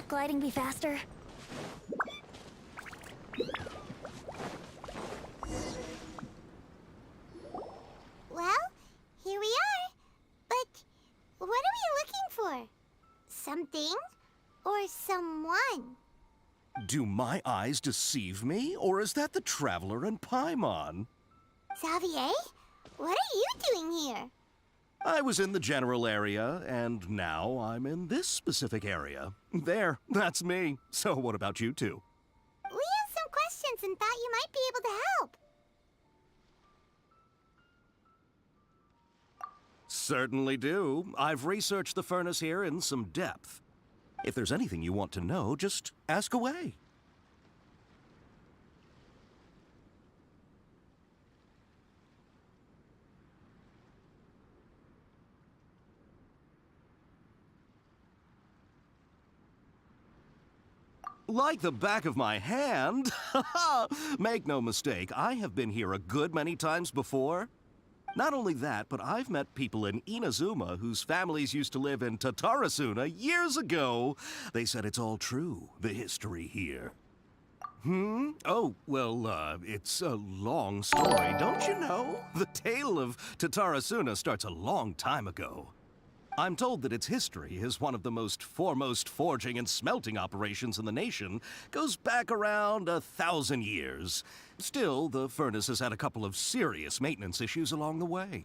rock gliding be faster? Well, here we are. But what are we looking for? Something or someone? Do my eyes deceive me, or is that the traveler in Paimon? Xavier? What are you doing here? I was in the general area, and now I'm in this specific area. There, that's me. So what about you two? We have some questions and thought you might be able to help. Certainly do. I've researched the furnace here in some depth. If there's anything you want to know, just ask away. Like the back of my hand? Make no mistake, I have been here a good many times before. Not only that, but I've met people in Inazuma whose families used to live in Tatarasuna years ago. They said it's all true, the history here. Oh, well, it's a long story, don't you know? The tale of Tatarasuna starts a long time ago. I'm told that its history is one of the most foremost forging and smelting operations in the nation, goes back around 1,000 years. Still, the furnace has had a couple of serious maintenance issues along the way.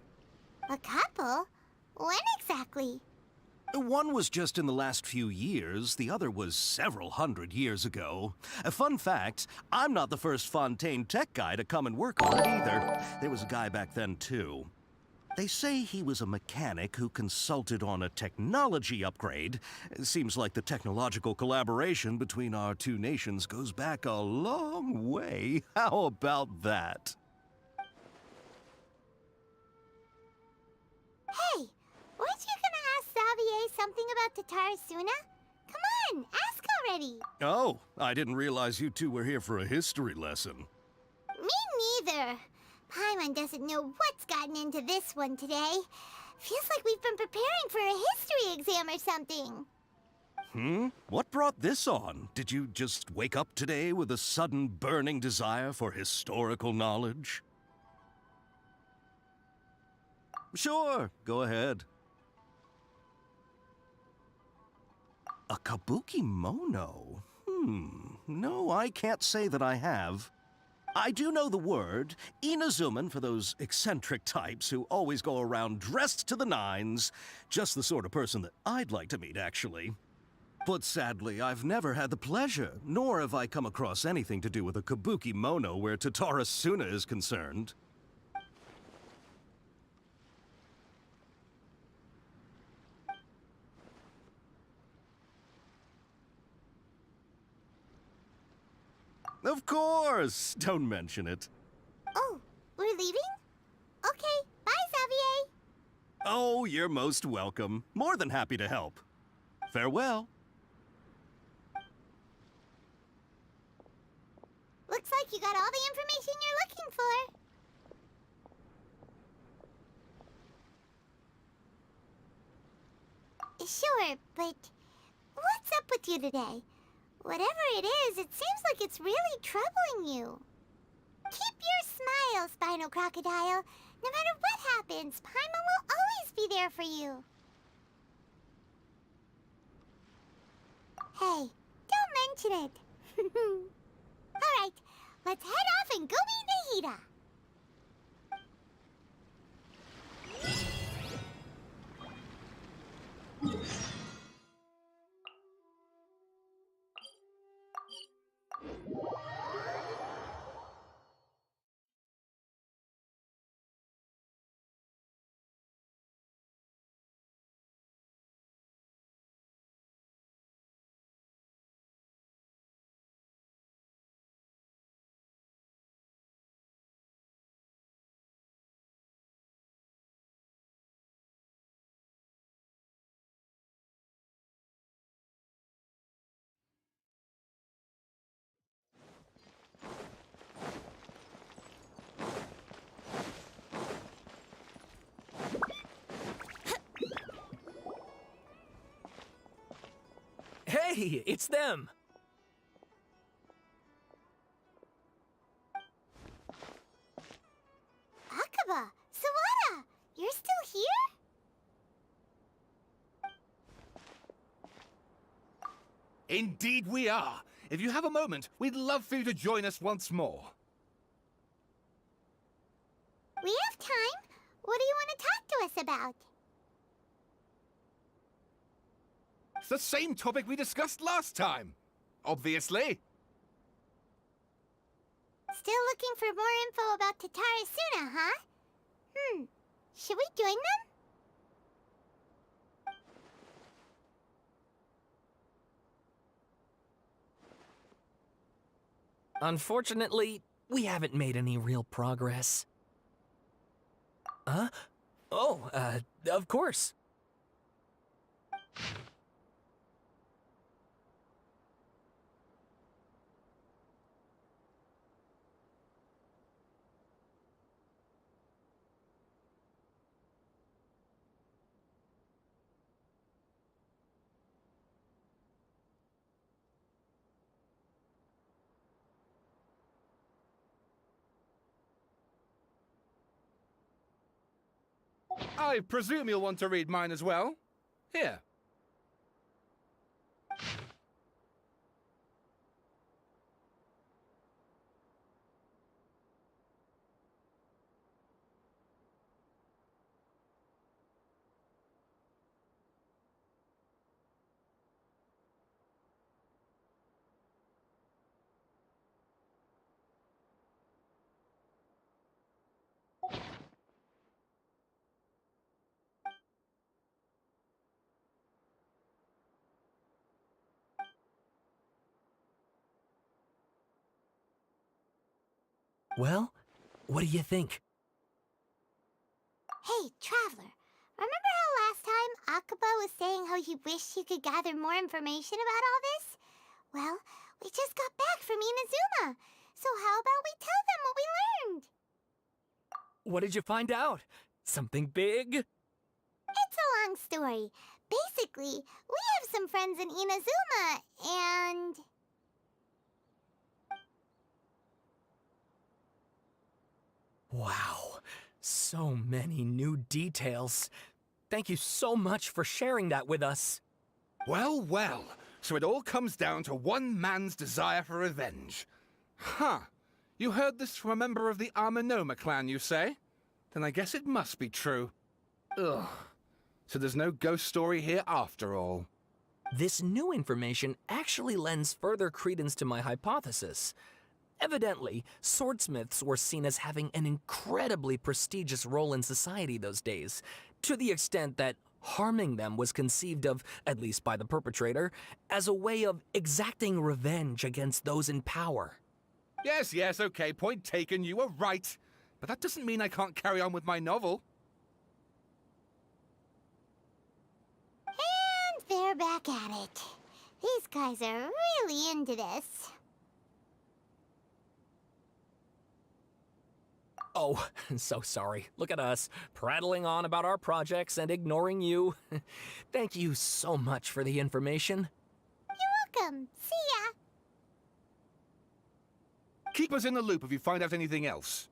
A couple? When exactly? One was just in the last few years, the other was several hundred years ago. A fun fact, I'm not the first Fontaine tech guy to come and work on it either. There was a guy back then, too. They say he was a mechanic who consulted on a technology upgrade. It seems like the technological collaboration between our two nations goes back a long way. How about that? Hey, weren't you gonna ask Xavier something about Tatarasuna? Come on, ask already. Oh, I didn't realize you two were here for a history lesson. Me neither. Paimon doesn't know what's gotten into this one today. Feels like we've been preparing for a history exam or something. What brought this on? Did you just wake up today with a sudden burning desire for historical knowledge? Sure, go ahead. A kabuki mono? No, I can't say that I have. I do know the word, Inazuman for those eccentric types who always go around dressed to the nines. Just the sort of person that I'd like to meet, actually. But sadly, I've never had the pleasure, nor have I come across anything to do with a kabuki mono where Tatarasuna is concerned. Of course! Don't mention it. Oh, we're leaving? Okay, bye, Xavier. Oh, you're most welcome. More than happy to help. Farewell. Looks like you got all the information you're looking for. Sure, but what's up with you today? Whatever it is, it seems like it's really troubling you. Keep your smile, Spinal Crocodile. No matter what happens, Paimon will always be there for you. Hey, don't mention it. All right, let's head off and go meet Nahida. Hey, it's them! Akaba, Sawada, you're still here? Indeed we are. If you have a moment, we'd love for you to join us once more. We have time. What do you want to talk to us about? It's the same topic we discussed last time. Obviously. Still looking for more info about Tatarasuna, huh? Should we join them? Unfortunately, we haven't made any real progress. Huh? Oh, of course. I presume you'll want to read mine as well. Here. Well, what do you think? Hey, Traveler. Remember how last time Akaba was saying how he wished he could gather more information about all this? Well, we just got back from Inazuma. So how about we tell them what we learned? What did you find out? Something big? It's a long story. Basically, we have some friends in Inazuma, and... Wow, so many new details. Thank you so much for sharing that with us. Well, well. So it all comes down to one man's desire for revenge. Huh. You heard this from a member of the Armanoma clan, you say? Then I guess it must be true. Ugh. So there's no ghost story here after all. This new information actually lends further credence to my hypothesis. Evidently, swordsmiths were seen as having an incredibly prestigious role in society those days, to the extent that harming them was conceived of, at least by the perpetrator, as a way of exacting revenge against those in power. Yes, okay, point taken, you were right. But that doesn't mean I can't carry on with my novel. And they're back at it. These guys are really into this. Oh, so sorry. Look at us, prattling on about our projects and ignoring you. Thank you so much for the information. You're welcome. See ya. Keep us in the loop if you find out anything else.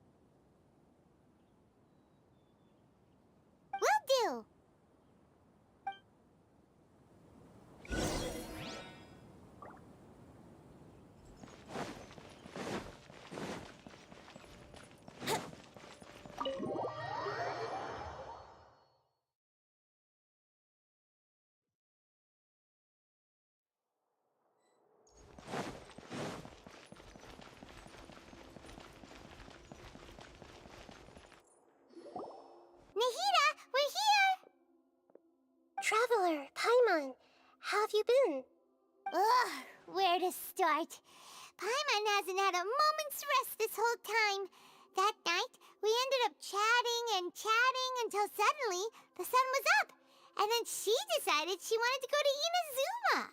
Will do. Nahida, we're here! Traveler, Paimon, how have you been? Ugh, where to start? Paimon hasn't had a moment's rest this whole time. That night, we ended up chatting and chatting until suddenly the sun was up. And then she decided she wanted to go to Inazuma.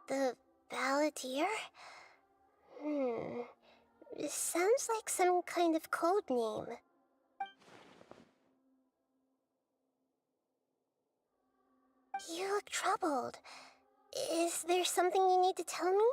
The Balladeer? It sounds like some kind of code name. You look troubled. Is there something you need to tell me?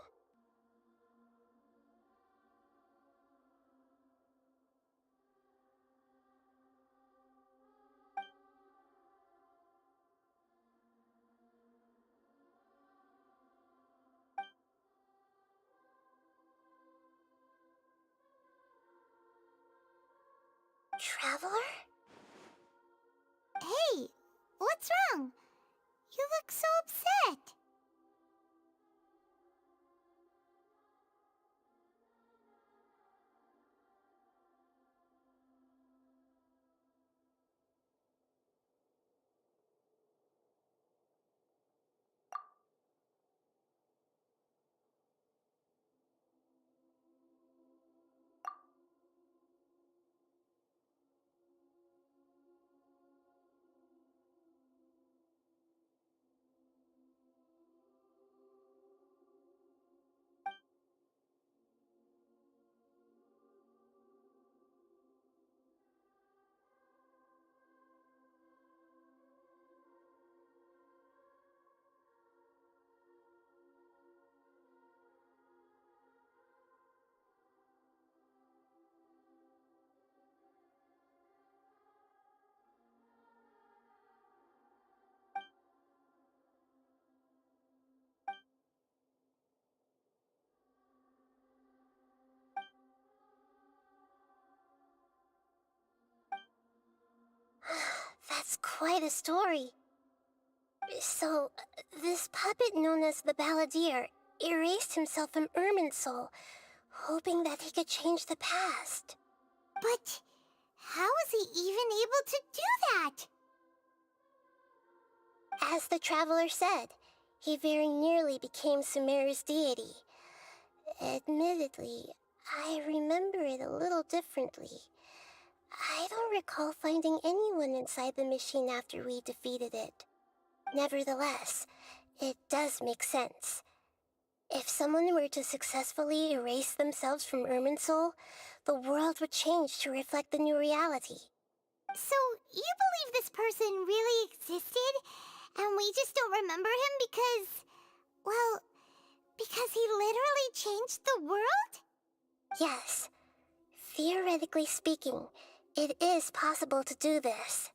Traveler? Hey, what's wrong? You look so upset. That's quite a story. So, this puppet known as the Balladeer erased himself from Irminsul, hoping that he could change the past. But how was he even able to do that? As the traveler said, he very nearly became Sumeru's deity. Admittedly, I remember it a little differently. I don't recall finding anyone inside the machine after we defeated it. Nevertheless, it does make sense. If someone were to successfully erase themselves from Irminsul, the world would change to reflect the new reality. So, you believe this person really existed, and we just don't remember him because, well, because he literally changed the world? Yes. Theoretically speaking, it is possible to do this.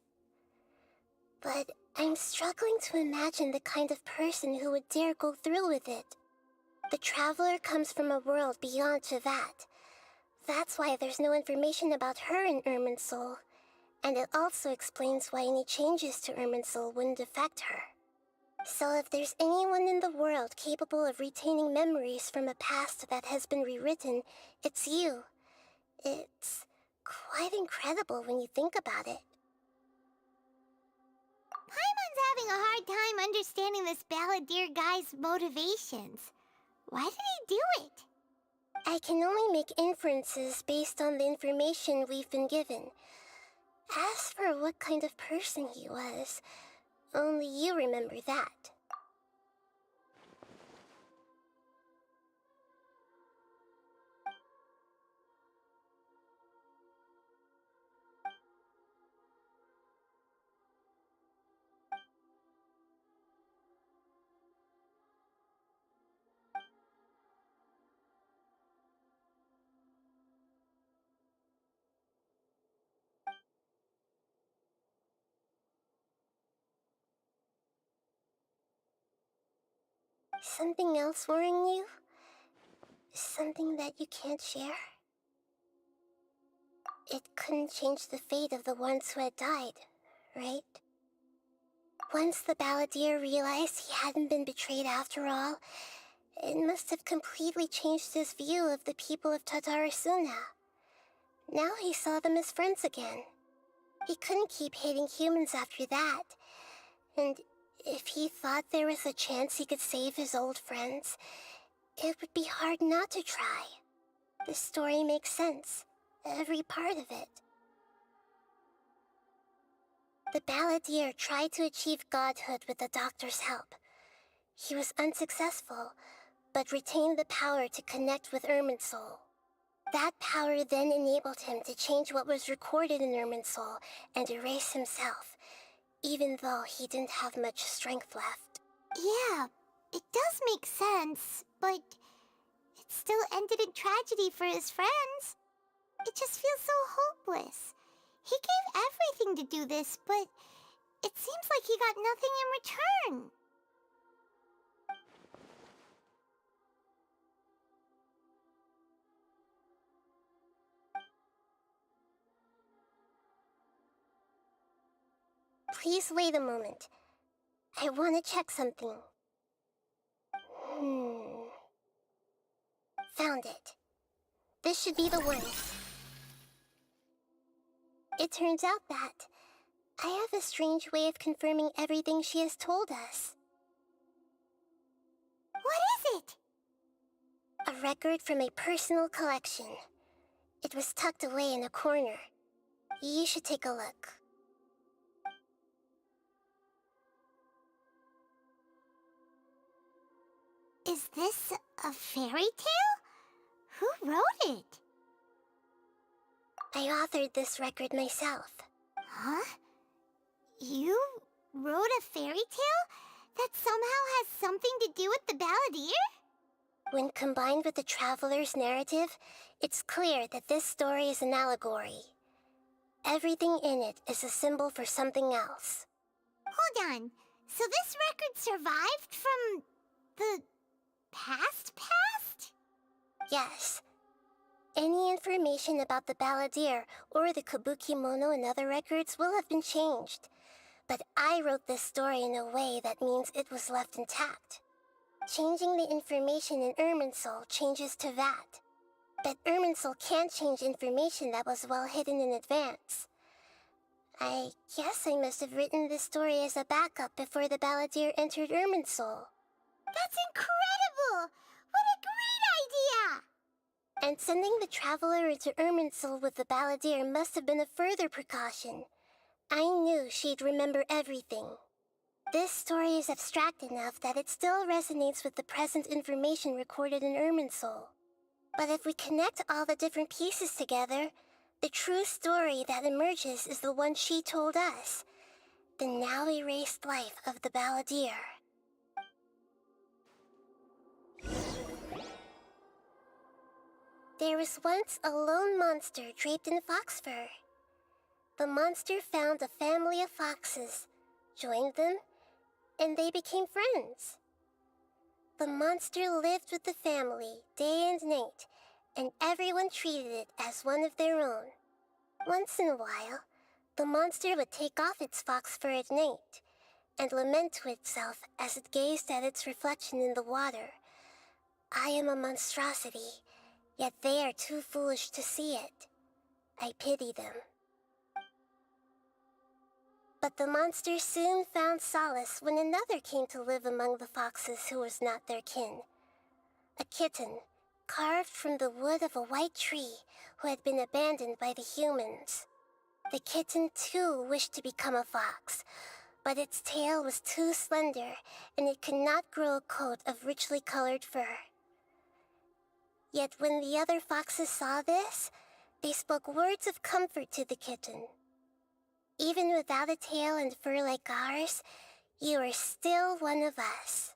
But I'm struggling to imagine the kind of person who would dare go through with it. The Traveler comes from a world beyond Javad. That's why there's no information about her in Irminsul. And it also explains why any changes to Irminsul wouldn't affect her. So if there's anyone in the world capable of retaining memories from a past that has been rewritten, it's you. It's quite incredible when you think about it. Paimon's having a hard time understanding this Balladeer guy's motivations. Why did he do it? I can only make inferences based on the information we've been given. As for what kind of person he was, only you remember that. Something else worrying you? Something that you can't share? It couldn't change the fate of the ones who had died, right? Once the Balladeer realized he hadn't been betrayed after all, it must have completely changed his view of the people of Tatarasuna. Now he saw them as friends again. He couldn't keep hating humans after that. And if he thought there was a chance he could save his old friends, it would be hard not to try. The story makes sense, every part of it. The Balladeer tried to achieve godhood with the doctor's help. He was unsuccessful, but retained the power to connect with Irminsul. That power then enabled him to change what was recorded in Irminsul and erase himself. even though he didn't have much strength left. Yeah, it does make sense, but it still ended in tragedy for his friends. It just feels so hopeless. He gave everything to do this, but it seems like he got nothing in return. Please wait a moment. I want to check something. Found it. This should be the one. It turns out that I have a strange way of confirming everything she has told us. What is it? A record from a personal collection. It was tucked away in a corner. You should take a look. Is this a fairy tale? Who wrote it? I authored this record myself. Huh? You wrote a fairy tale that somehow has something to do with the balladeer? When combined with the traveler's narrative, it's clear that this story is an allegory. Everything in it is a symbol for something else. Hold on. So this record survived from the past? Yes. Any information about the balladeer or the kabuki mono in other records will have been changed. But I wrote this story in a way that means it was left intact. Changing the information in Irminsul changes to that. But Irminsul can't change information that was well hidden in advance. I guess I must have written this story as a backup before the balladeer entered Irminsul. That's incredible! What a great idea! And sending the traveler into Irminsul with the balladeer must have been a further precaution. I knew she'd remember everything. This story is abstract enough that it still resonates with the present information recorded in Irminsul. But if we connect all the different pieces together, the true story that emerges is the one she told us. The now erased life of the balladeer. There was once a lone monster draped in fox fur. The monster found a family of foxes, joined them, and they became friends. The monster lived with the family day and night, and everyone treated it as one of their own. Once in a while, the monster would take off its fox fur at night and lament to itself as it gazed at its reflection in the water. I am a monstrosity, yet they are too foolish to see it. I pity them. But the monster soon found solace when another came to live among the foxes who was not their kin. A kitten, carved from the wood of a white tree who had been abandoned by the humans. The kitten too wished to become a fox, but its tail was too slender and it could not grow a coat of richly colored fur. Yet when the other foxes saw this, they spoke words of comfort to the kitten. Even without a tail and fur like ours, you are still one of us.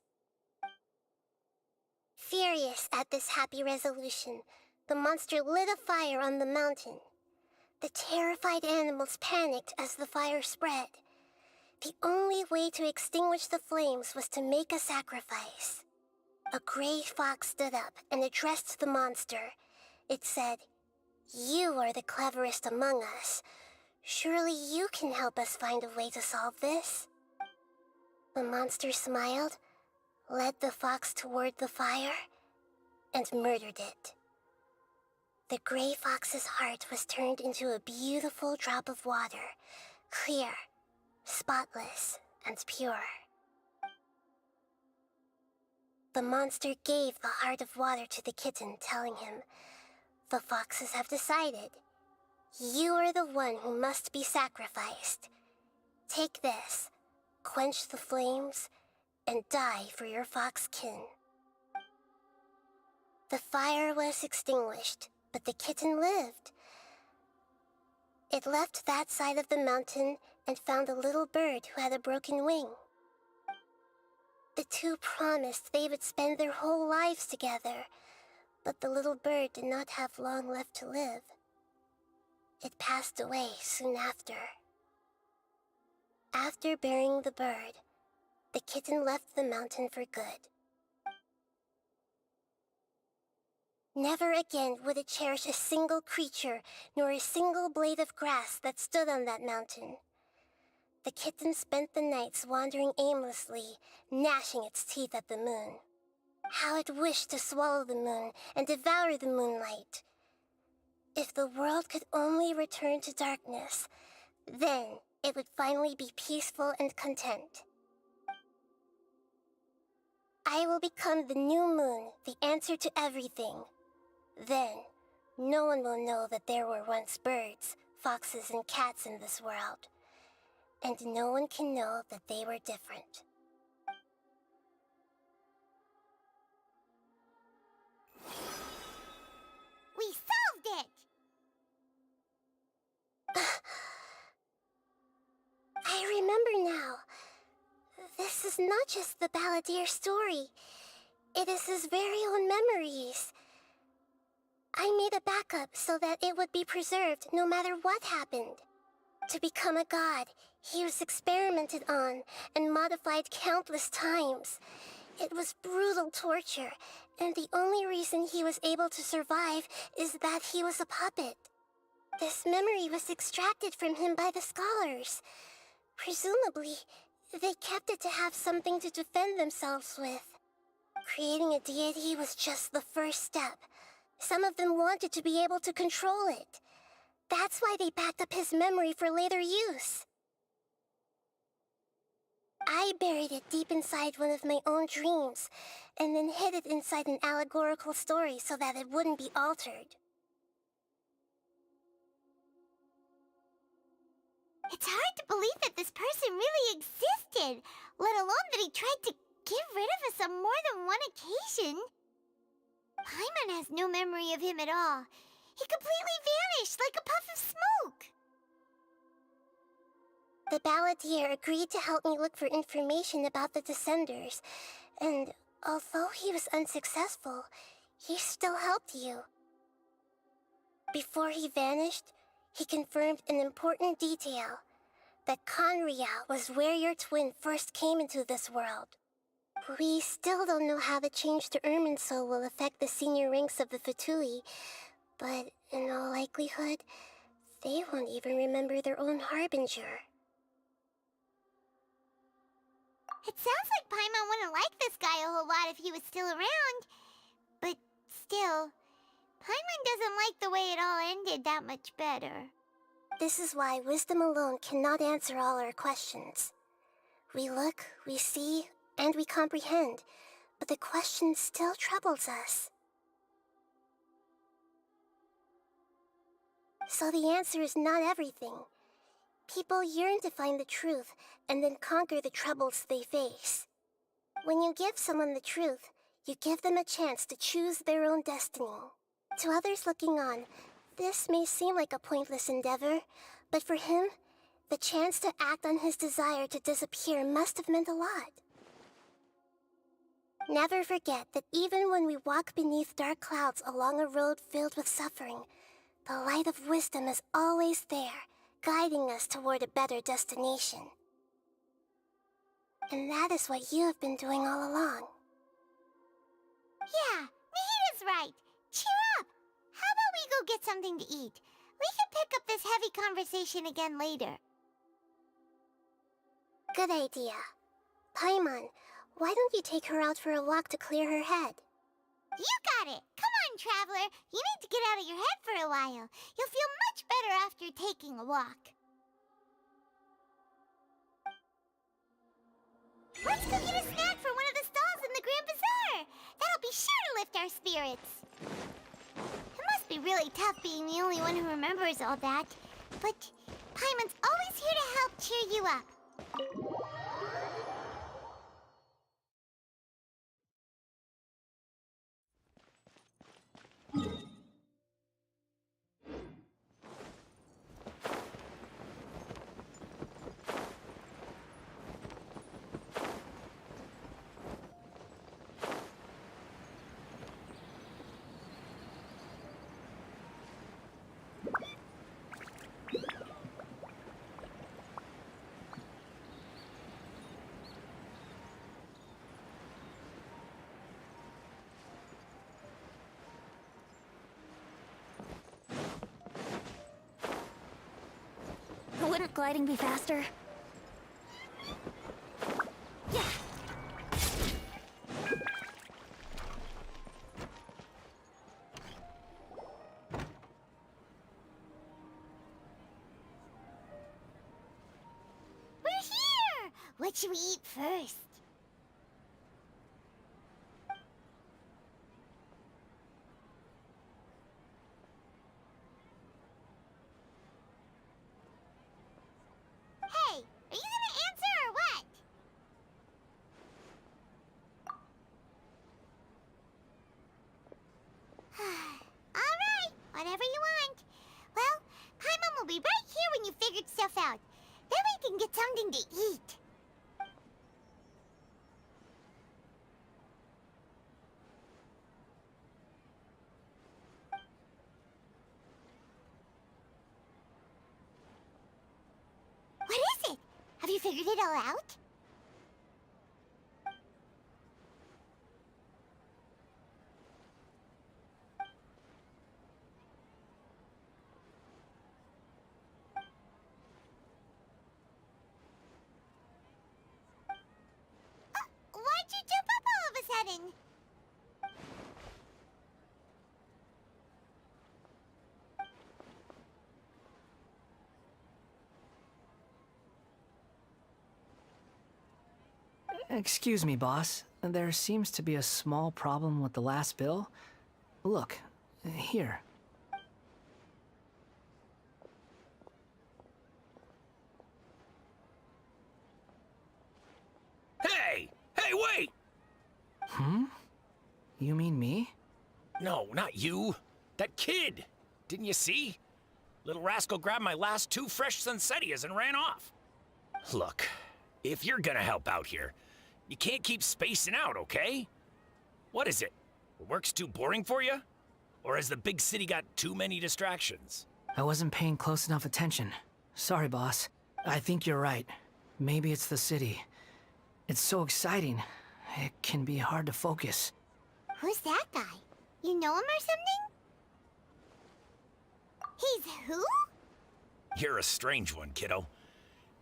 Furious at this happy resolution, the monster lit a fire on the mountain. The terrified animals panicked as the fire spread. The only way to extinguish the flames was to make a sacrifice. A gray fox stood up and addressed the monster. It said, "You are the cleverest among us. Surely you can help us find a way to solve this." The monster smiled, led the fox toward the fire, and murdered it. The gray fox's heart was turned into a beautiful drop of water, clear, spotless, and pure. The monster gave the heart of water to the kitten, telling him, "The foxes have decided. You are the one who must be sacrificed. Take this, quench the flames, and die for your fox kin." The fire was extinguished, but the kitten lived. It left that side of the mountain and found a little bird who had a broken wing. The two promised they would spend their whole lives together, but the little bird did not have long left to live. It passed away soon after. After burying the bird, the kitten left the mountain for good. Never again would it cherish a single creature, nor a single blade of grass that stood on that mountain. The kitten spent the nights wandering aimlessly, gnashing its teeth at the moon. How it wished to swallow the moon and devour the moonlight. If the world could only return to darkness, then it would finally be peaceful and content. I will become the new moon, the answer to everything. Then, no one will know that there were once birds, foxes, and cats in this world. And no one can know that they were different. We solved it! I remember now. This is not just the balladeer's story. It is his very own memories. I made a backup so that it would be preserved no matter what happened. To become a god, he was experimented on and modified countless times. It was brutal torture, and the only reason he was able to survive is that he was a puppet. This memory was extracted from him by the scholars. Presumably, they kept it to have something to defend themselves with. Creating a deity was just the first step. Some of them wanted to be able to control it. That's why they backed up his memory for later use. I buried it deep inside one of my own dreams, and then hid it inside an allegorical story so that it wouldn't be altered. It's hard to believe that this person really existed, let alone that he tried to get rid of us on more than one occasion. Paimon has no memory of him at all. He completely vanished like a puff of smoke. The balladeer agreed to help me look for information about the Descenders, and although he was unsuccessful, he still helped you. Before he vanished, he confirmed an important detail, that Riya was where your twin first came into this world. We still don't know how the change to Ermin Soul will affect the senior ranks of the Fatui, but in all likelihood, they won't even remember their own harbinger. It sounds like Paimon wouldn't like this guy a whole lot if he was still around. But still, Paimon doesn't like the way it all ended that much better. This is why wisdom alone cannot answer all our questions. We look, we see, and we comprehend, but the question still troubles us. So the answer is not everything. People yearn to find the truth and then conquer the troubles they face. When you give someone the truth, you give them a chance to choose their own destiny. To others looking on, this may seem like a pointless endeavor, but for him, the chance to act on his desire to disappear must have meant a lot. Never forget that even when we walk beneath dark clouds along a road filled with suffering, the light of wisdom is always there, guiding us toward a better destination. And that is what you have been doing all along. Yeah, Nahida's right. Cheer up! How about we go get something to eat? We can pick up this heavy conversation again later. Good idea. Paimon, why don't you take her out for a walk to clear her head? You got it! Come on, Traveler! You need to get out of your head for a while. You'll feel much better after taking a walk. Let's go get a snack from one of the stalls in the Grand Bazaar! That'll be sure to lift our spirits. It must be really tough being the only one who remembers all that. But Paimon's always here to help cheer you up. gliding be faster? Yeah. We're here! What should we eat first? Hey, are you gonna answer or what? Alright, whatever you want. Well, Paimon will be right here when you figured stuff out. Then we can get something to eat. What is it? Have you figured it all out? Why'd you jump up all of a sudden? Excuse me, boss. There seems to be a small problem with the last bill. Look, here. Hey! Hey, wait! You mean me? No, not you. That kid! Didn't you see? Little rascal grabbed my last 2 fresh sunsettias and ran off. Look, if you're gonna help out here, you can't keep spacing out, okay? What is it? Work's too boring for you? Or has the big city got too many distractions? I wasn't paying close enough attention. Sorry, boss. I think you're right. Maybe it's the city. It's so exciting. It can be hard to focus. Who's that guy? You know him or something? He's who? You're a strange one, kiddo.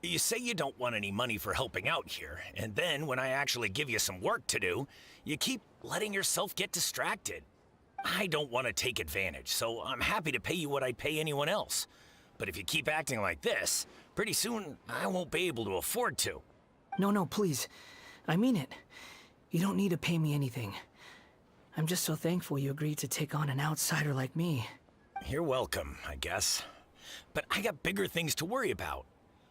You say you don't want any money for helping out here, and then when I actually give you some work to do, you keep letting yourself get distracted. I don't want to take advantage, so I'm happy to pay you what I'd pay anyone else. But if you keep acting like this, pretty soon I won't be able to afford to. No, please. I mean it. You don't need to pay me anything. I'm just so thankful you agreed to take on an outsider like me. You're welcome, I guess. But I got bigger things to worry about.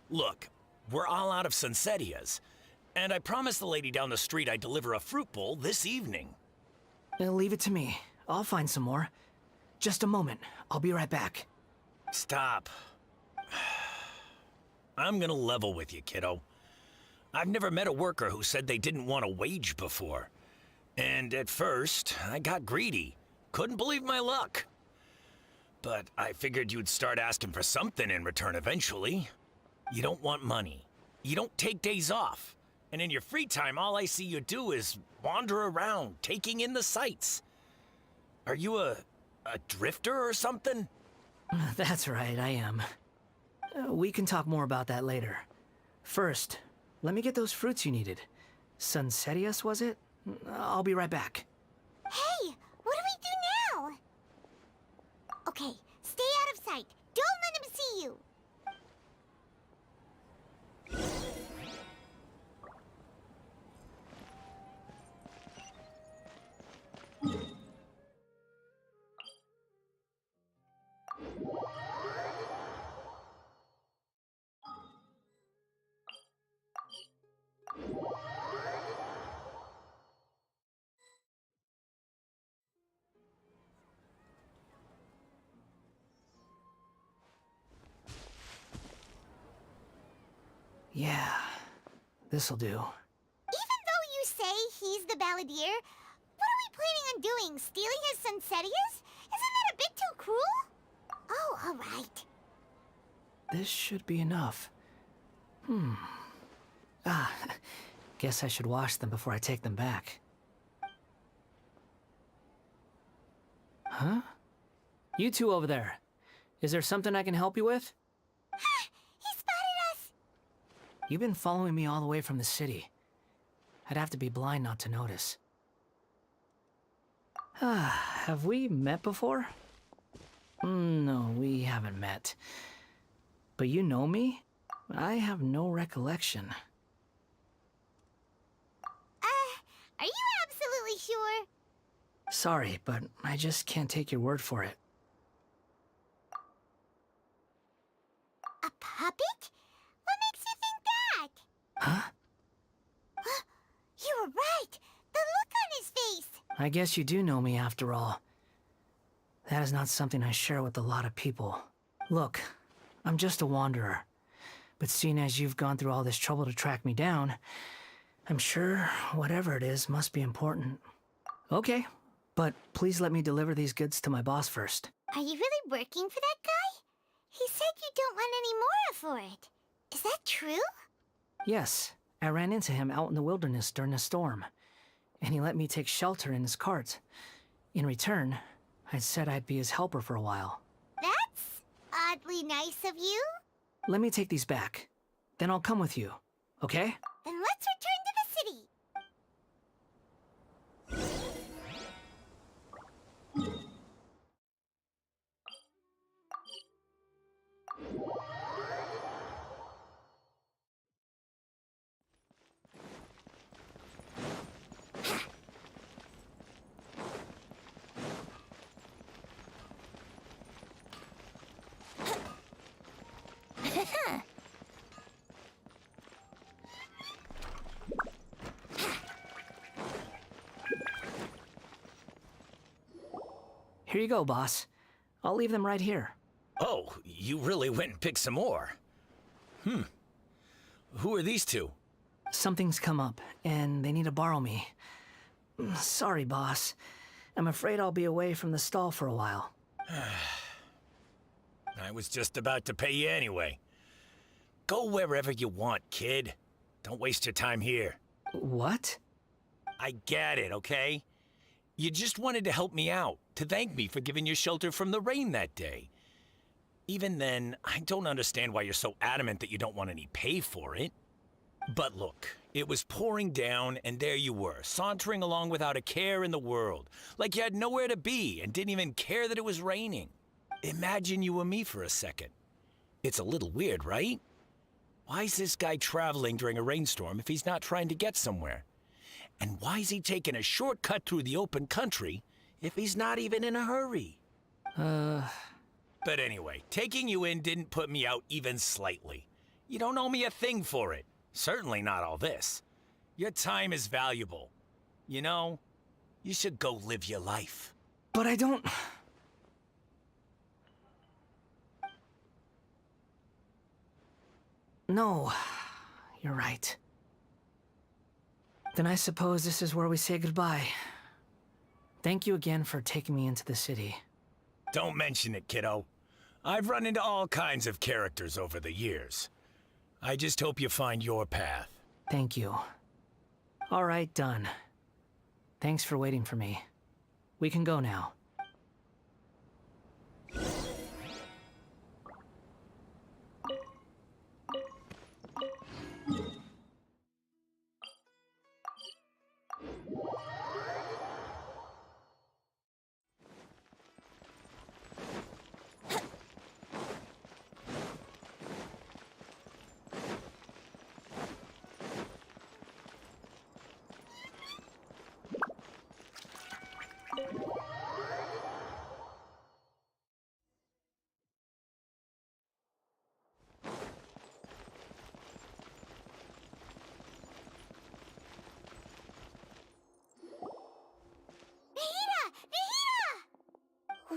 Look, we're all out of sunsettias, and I promised the lady down the street I'd deliver a fruit bowl this evening. Leave it to me. I'll find some more. Just a moment. I'll be right back. Stop. I'm gonna level with you, kiddo. I've never met a worker who said they didn't want a wage before. And at first, I got greedy. Couldn't believe my luck. But I figured you'd start asking for something in return eventually. You don't want money. You don't take days off. And in your free time, all I see you do is wander around, taking in the sights. Are you a drifter or something? That's right, I am. We can talk more about that later. First, let me get those fruits you needed. Sunsettias, was it? I'll be right back. Hey, what do we do now? Okay, stay out of sight. Don't let him see you. Yeah, this'll do. Even though you say he's the balladeer, what are we planning on doing? Stealing his sunsettias? Isn't that a bit too cruel? Oh, all right. This should be enough. Guess I should wash them before I take them back. Huh? You two over there. Is there something I can help you with? He spotted You've been following me all the way from the city. I'd have to be blind not to notice. Have we met before? No, we haven't met. But you know me? I have no recollection. Are you absolutely sure? Sorry, but I just can't take your word for it. A puppet? What makes you think that? Huh? You were right! The look on his face! I guess you do know me after all. That is not something I share with a lot of people. Look, I'm just a wanderer. But seeing as you've gone through all this trouble to track me down, I'm sure whatever it is must be important. Okay, but please let me deliver these goods to my boss first. Are you really working for that guy? He said you don't want any more for it. Is that true? Yes, I ran into him out in the wilderness during a storm, and he let me take shelter in his cart. In return, I said I'd be his helper for a while. That's oddly nice of you. Let me take these back. Then I'll come with you, okay? Then let's return to the city. Here you go, boss. I'll leave them right here. Oh, you really went and picked some more. Who are these two? Something's come up, and they need to borrow me. Sorry, boss. I'm afraid I'll be away from the stall for a while. I was just about to pay you anyway. Go wherever you want, kid. Don't waste your time here. What? I get it, okay? You just wanted to help me out, to thank me for giving you shelter from the rain that day. Even then, I don't understand why you're so adamant that you don't want any pay for it. But look, it was pouring down, and there you were, sauntering along without a care in the world, like you had nowhere to be and didn't even care that it was raining. Imagine you were me for a second. It's a little weird, right? Why is this guy traveling during a rainstorm if he's not trying to get somewhere? And why is he taking a shortcut through the open country if he's not even in a hurry? But anyway, taking you in didn't put me out even slightly. You don't owe me a thing for it. Certainly not all this. Your time is valuable. You know, you should go live your life. But I don't... No, you're right. Then I suppose this is where we say goodbye. Thank you again for taking me into the city. Don't mention it, kiddo. I've run into all kinds of characters over the years. I just hope you find your path. Thank you. All right, done. Thanks for waiting for me. We can go now.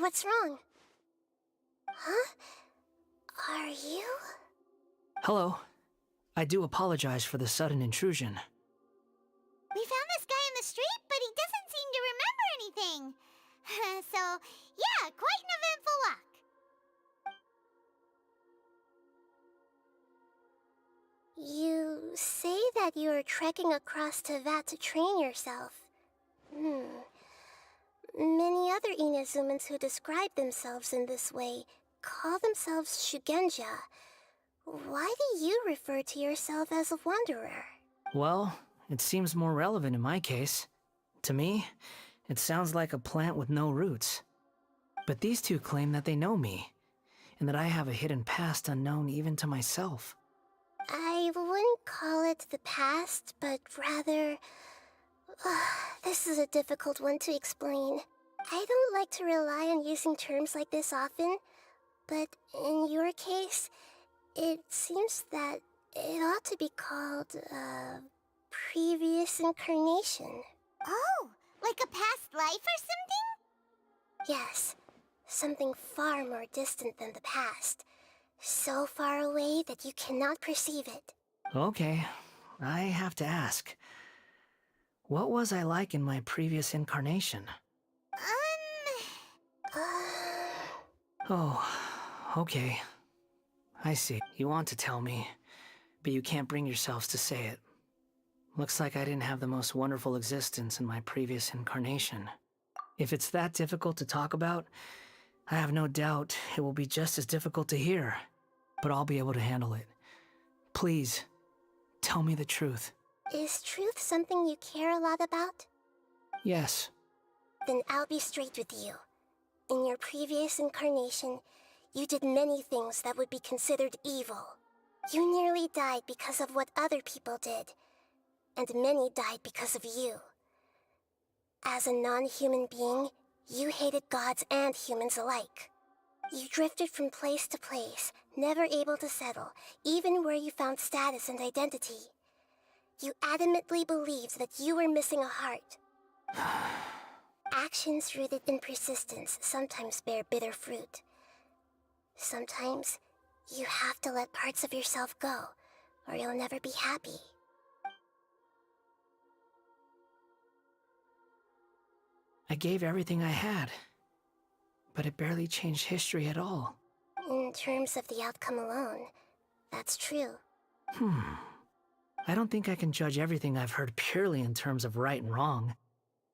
What's wrong? Huh? Are you? Hello. I do apologize for the sudden intrusion. We found this guy in the street, but he doesn't seem to remember anything. So, yeah, quite an eventful walk. You say that you're trekking across Teyvat to train yourself. Many other Inazumans who describe themselves in this way call themselves Shugenja, Why do you refer to yourself as a wanderer? Well, it seems more relevant in my case. To me, it sounds like a plant with no roots. But these two claim that they know me, and that I have a hidden past unknown even to myself. I wouldn't call it the past, but rather... this is a difficult one to explain. I don't like to rely on using terms like this often, but in your case, it seems that it ought to be called, previous incarnation. Oh, like a past life or something? Yes, something far more distant than the past. So far away that you cannot perceive it. Okay, I have to ask. What was I like in my previous incarnation? Oh, okay. I see. You want to tell me, but you can't bring yourselves to say it. Looks like I didn't have the most wonderful existence in my previous incarnation. If it's that difficult to talk about, I have no doubt it will be just as difficult to hear, but I'll be able to handle it. Please, tell me the truth. Is truth something you care a lot about? Yes. Then I'll be straight with you. In your previous incarnation, you did many things that would be considered evil. You nearly died because of what other people did, and many died because of you. As a non-human being, you hated gods and humans alike. You drifted from place to place, never able to settle, even where you found status and identity. You adamantly believed that you were missing a heart. Actions rooted in persistence sometimes bear bitter fruit. Sometimes, you have to let parts of yourself go, or you'll never be happy. I gave everything I had, but it barely changed history at all. In terms of the outcome alone, that's true. I don't think I can judge everything I've heard purely in terms of right and wrong.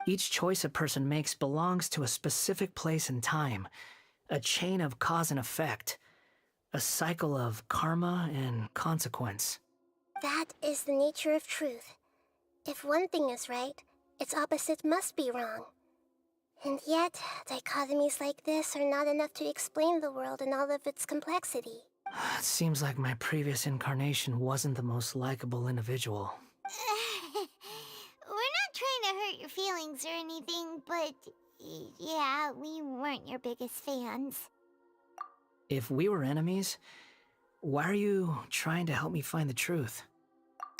Each choice a person makes belongs to a specific place and time, a chain of cause and effect, a cycle of karma and consequence. That is the nature of truth. If one thing is right, its opposite must be wrong. And yet, dichotomies like this are not enough to explain the world in all of its complexity. It seems like my previous incarnation wasn't the most likable individual. We're not trying to hurt your feelings or anything, but yeah, we weren't your biggest fans. If we were enemies, why are you trying to help me find the truth?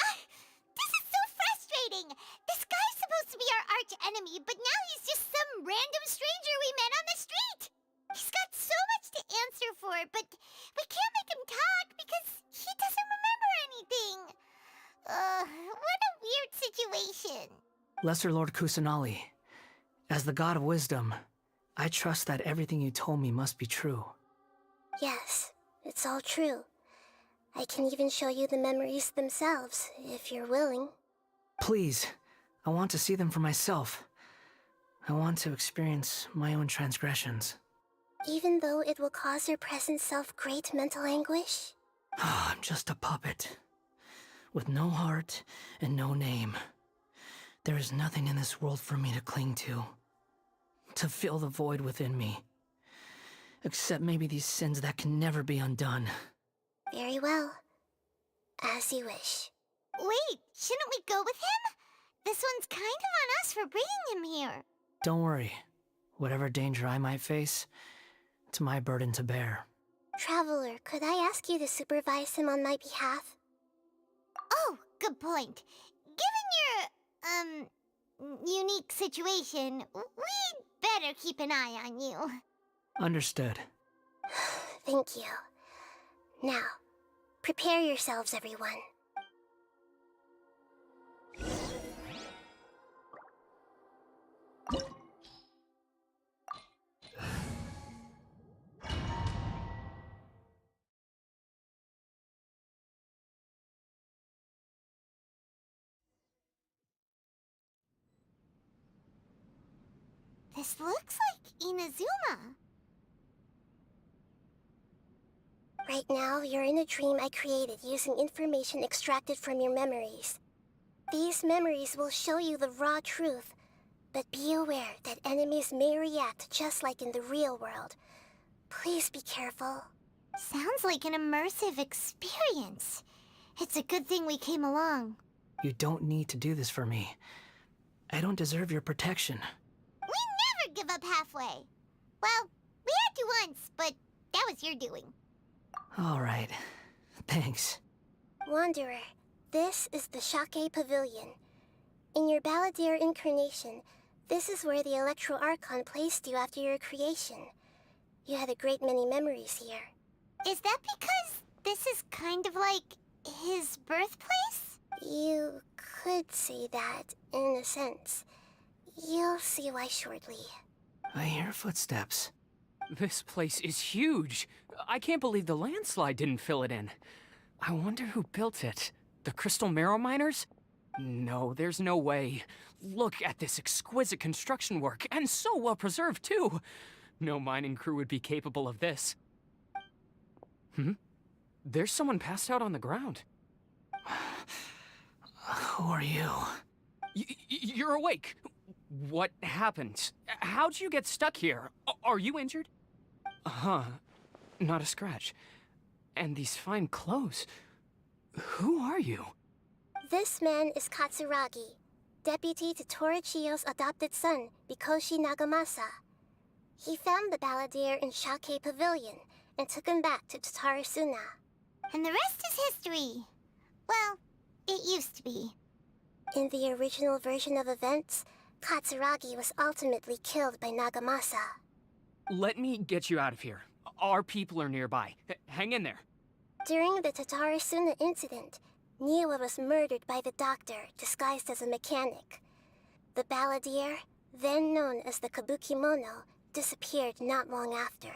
This is so frustrating! This guy's supposed to be our arch enemy, but now he's just some random stranger we met on the street! He's got so much to answer for, but we can't make him talk because he doesn't remember anything. What a weird situation. Lesser Lord Kusanali, as the god of wisdom, I trust that everything you told me must be true. Yes, it's all true. I can even show you the memories themselves, if you're willing. Please, I want to see them for myself. I want to experience my own transgressions. Even though it will cause your present self great mental anguish? I'm just a puppet, with no heart and no name. There is nothing in this world for me to cling to fill the void within me. Except maybe these sins that can never be undone. Very well. As you wish. Wait, shouldn't we go with him? This one's kind of on us for bringing him here. Don't worry. Whatever danger I might face, it's my burden to bear. Traveler, could I ask you to supervise him on my behalf? Oh, good point. Given your, unique situation, we'd better keep an eye on you. Understood. Thank you. Now, prepare yourselves, everyone. This looks like Inazuma. Right now, you're in a dream I created using information extracted from your memories. These memories will show you the raw truth, but be aware that enemies may react just like in the real world. Please be careful. Sounds like an immersive experience. It's a good thing we came along. You don't need to do this for me. I don't deserve your protection. We never give up halfway. Well, we had to once, but that was your doing. All right. Thanks. Wanderer, this is the Shake Pavilion. In your Balladeer incarnation, this is where the Electro Archon placed you after your creation. You had a great many memories here. Is that because this is kind of like his birthplace? You could say that, in a sense. You'll see why shortly. I hear footsteps. This place is huge. I can't believe the landslide didn't fill it in. I wonder who built it. The Crystal Marrow Miners? No, there's no way. Look at this exquisite construction work, and so well preserved, too. No mining crew would be capable of this. There's someone passed out on the ground. Who are you? You're awake. What happened? How'd you get stuck here? Are you injured? Huh. Not a scratch. And these fine clothes. Who are you? This man is Katsuragi, deputy to Torichiyo's adopted son, Mikoshi Nagamasa. He found the Balladeer in Shake Pavilion and took him back to Tatarasuna. And the rest is history. Well, it used to be. In the original version of events, Katsuragi was ultimately killed by Nagamasa. Let me get you out of here. Our people are nearby. Hang in there. During the Tatarasuna incident, Niwa was murdered by the doctor disguised as a mechanic. The Balladeer, then known as the Kabukimono, disappeared not long after.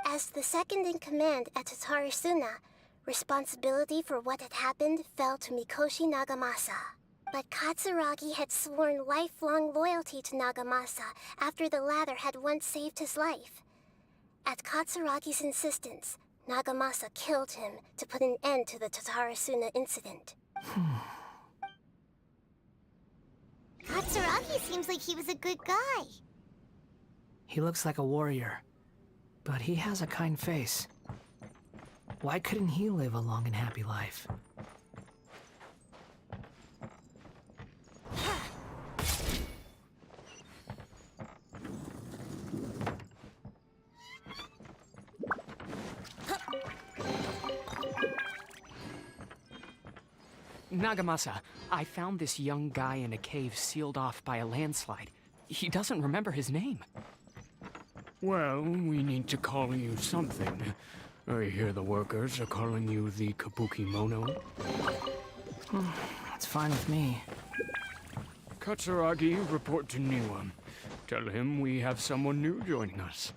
As the second in command at Tatarasuna, responsibility for what had happened fell to Mikoshi Nagamasa. But Katsuragi had sworn lifelong loyalty to Nagamasa after the latter had once saved his life. At Katsuragi's insistence, Nagamasa killed him to put an end to the Tatarasuna incident. Katsuragi seems like he was a good guy. He looks like a warrior, but he has a kind face. Why couldn't he live a long and happy life? Nagamasa, I found this young guy in a cave sealed off by a landslide. He doesn't remember his name. Well, we need to call you something. I hear the workers are calling you the Kabukimono. That's fine with me. Katsuragi, report to Niwa. Tell him we have someone new joining us.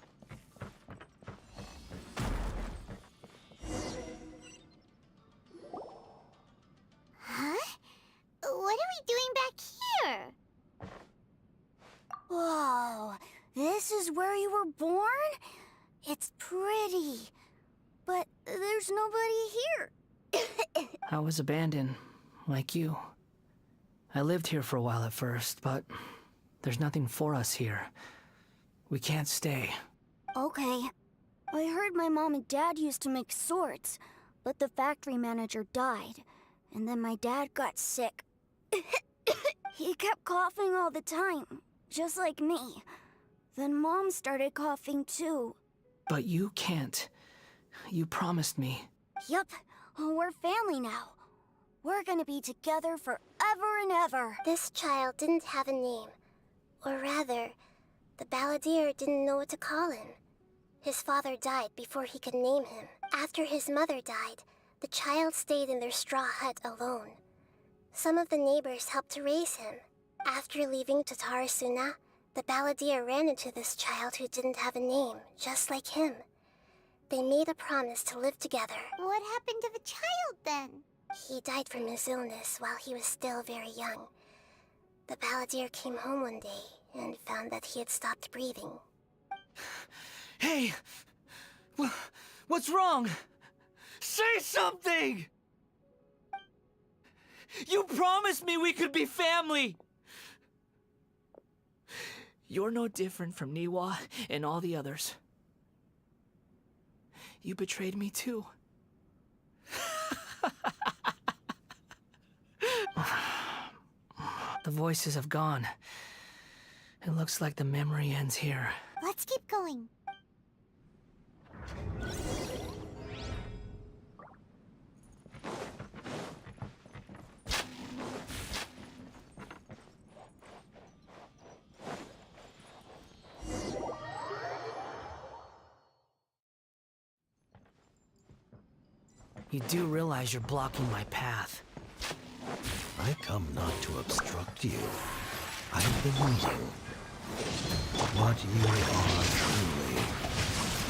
Huh? What are we doing back here? Whoa, this is where you were born? It's pretty, but there's nobody here. I was abandoned, like you. I lived here for a while at first, but there's nothing for us here. We can't stay. Okay. I heard my mom and dad used to make swords, but the factory manager died, and then my dad got sick. He kept coughing all the time, just like me. Then Mom started coughing too. But you can't. You promised me. Yup, we're family now. We're gonna be together forever and ever. This child didn't have a name. Or rather, the Balladeer didn't know what to call him. His father died before he could name him. After his mother died, the child stayed in their straw hut alone. Some of the neighbors helped to raise him. After leaving Tatarasuna, the Balladeer ran into this child who didn't have a name, just like him. They made a promise to live together. What happened to the child then? He died from his illness while he was still very young. The Balladeer came home one day and found that he had stopped breathing. Hey! What's wrong? Say something! You promised me we could be family! You're no different from Niwa and all the others. You betrayed me too. The voices have gone. It looks like the memory ends here. Let's keep going. You do realize you're blocking my path. I come not to obstruct you. I've been waiting. What you are truly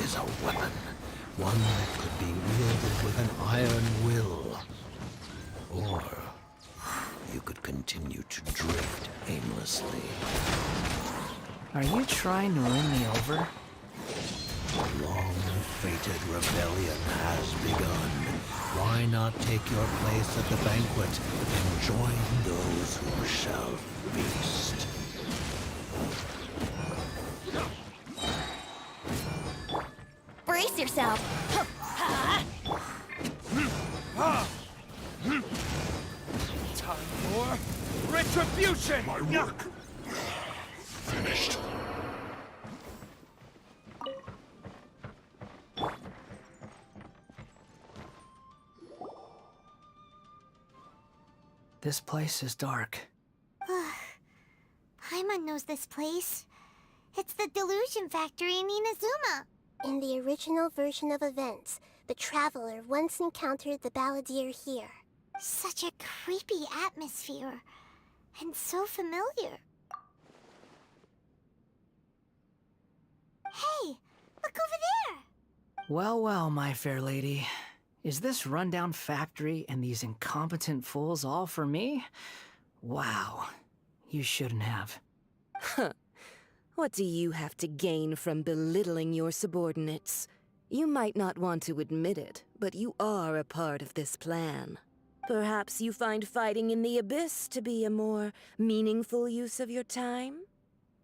is a weapon. One that could be wielded with an iron will. Or you could continue to drift aimlessly. Are you trying to win me over? The long-fated rebellion has begun. Why not take your place at the banquet and join those who shall feast? Brace yourself. Time for retribution! My work finished. This place is dark. Paimon knows this place. It's the delusion factory in Inazuma. In the original version of events, the traveler once encountered the balladeer here. Such a creepy atmosphere. And so familiar. Hey, look over there! Well, well, my fair lady. Is this rundown factory and these incompetent fools all for me? Wow. You shouldn't have. Huh. What do you have to gain from belittling your subordinates? You might not want to admit it, but you are a part of this plan. Perhaps you find fighting in the abyss to be a more meaningful use of your time?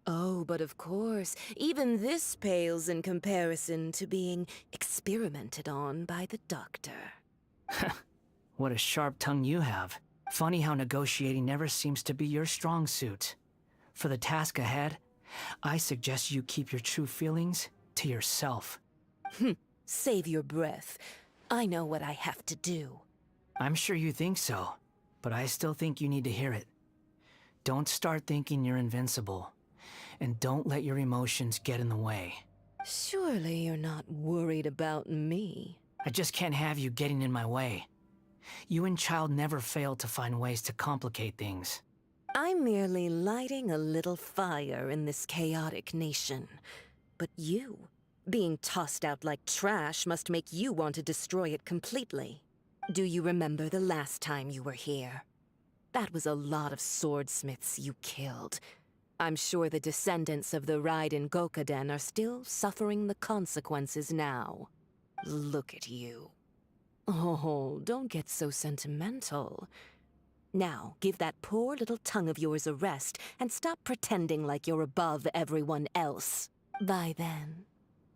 Oh, but of course, even this pales in comparison to being experimented on by the doctor. What a sharp tongue you have. Funny how negotiating never seems to be your strong suit. For the task ahead, I suggest you keep your true feelings to yourself. Save your breath. I know what I have to do. I'm sure you think so, but I still think you need to hear it. Don't start thinking you're invincible. And don't let your emotions get in the way. Surely you're not worried about me. I just can't have you getting in my way. You and Child never fail to find ways to complicate things. I'm merely lighting a little fire in this chaotic nation. But you, being tossed out like trash, must make you want to destroy it completely. Do you remember the last time you were here? That was a lot of swordsmiths you killed. I'm sure the descendants of the Raiden Gokaden are still suffering the consequences now. Look at you. Oh, don't get so sentimental. Now, give that poor little tongue of yours a rest and stop pretending like you're above everyone else. Bye then.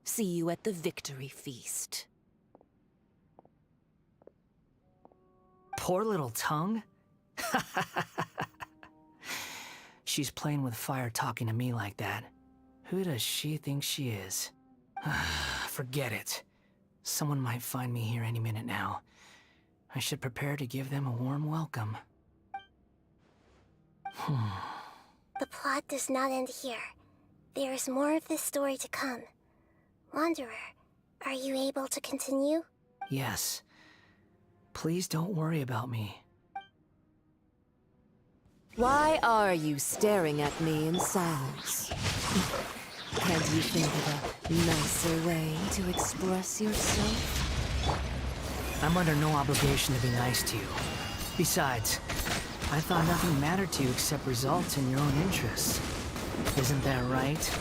See you at the victory feast. Poor little tongue? She's playing with fire talking to me like that. Who does she think she is? Forget it. Someone might find me here any minute now. I should prepare to give them a warm welcome. The plot does not end here. There is more of this story to come. Wanderer, are you able to continue? Yes. Please don't worry about me. Why are you staring at me in silence? Can't you think of a nicer way to express yourself? I'm under no obligation to be nice to you. Besides, I thought nothing mattered to you except results in your own interests. Isn't that right,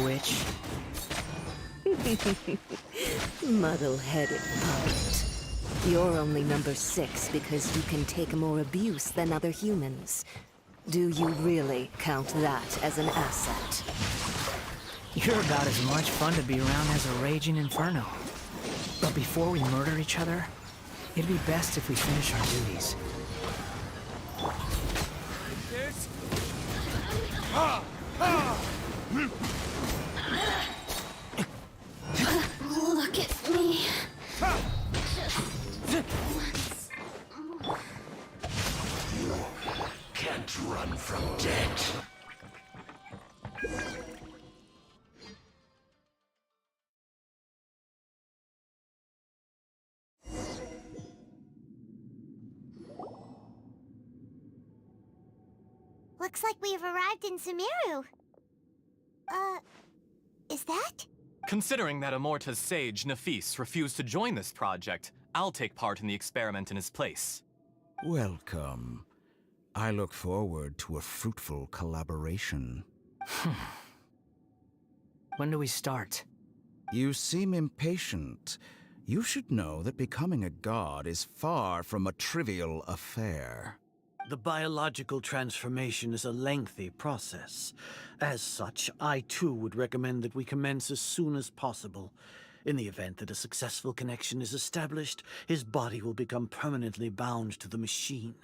witch? Muddle-headed puppet. You're only number 6 because you can take more abuse than other humans. Do you really count that as an asset? You're about as much fun to be around as a raging inferno. But before we murder each other, it'd be best if we finish our duties. Look at me. Can't run from death. Looks like we've arrived in Sumeru. Is that? Considering that Amorta's sage, Nafis, refused to join this project, I'll take part in the experiment in his place. Welcome. I look forward to a fruitful collaboration. When do we start? You seem impatient. You should know that becoming a god is far from a trivial affair. The biological transformation is a lengthy process. As such, I too would recommend that we commence as soon as possible. In the event that a successful connection is established, his body will become permanently bound to the machine,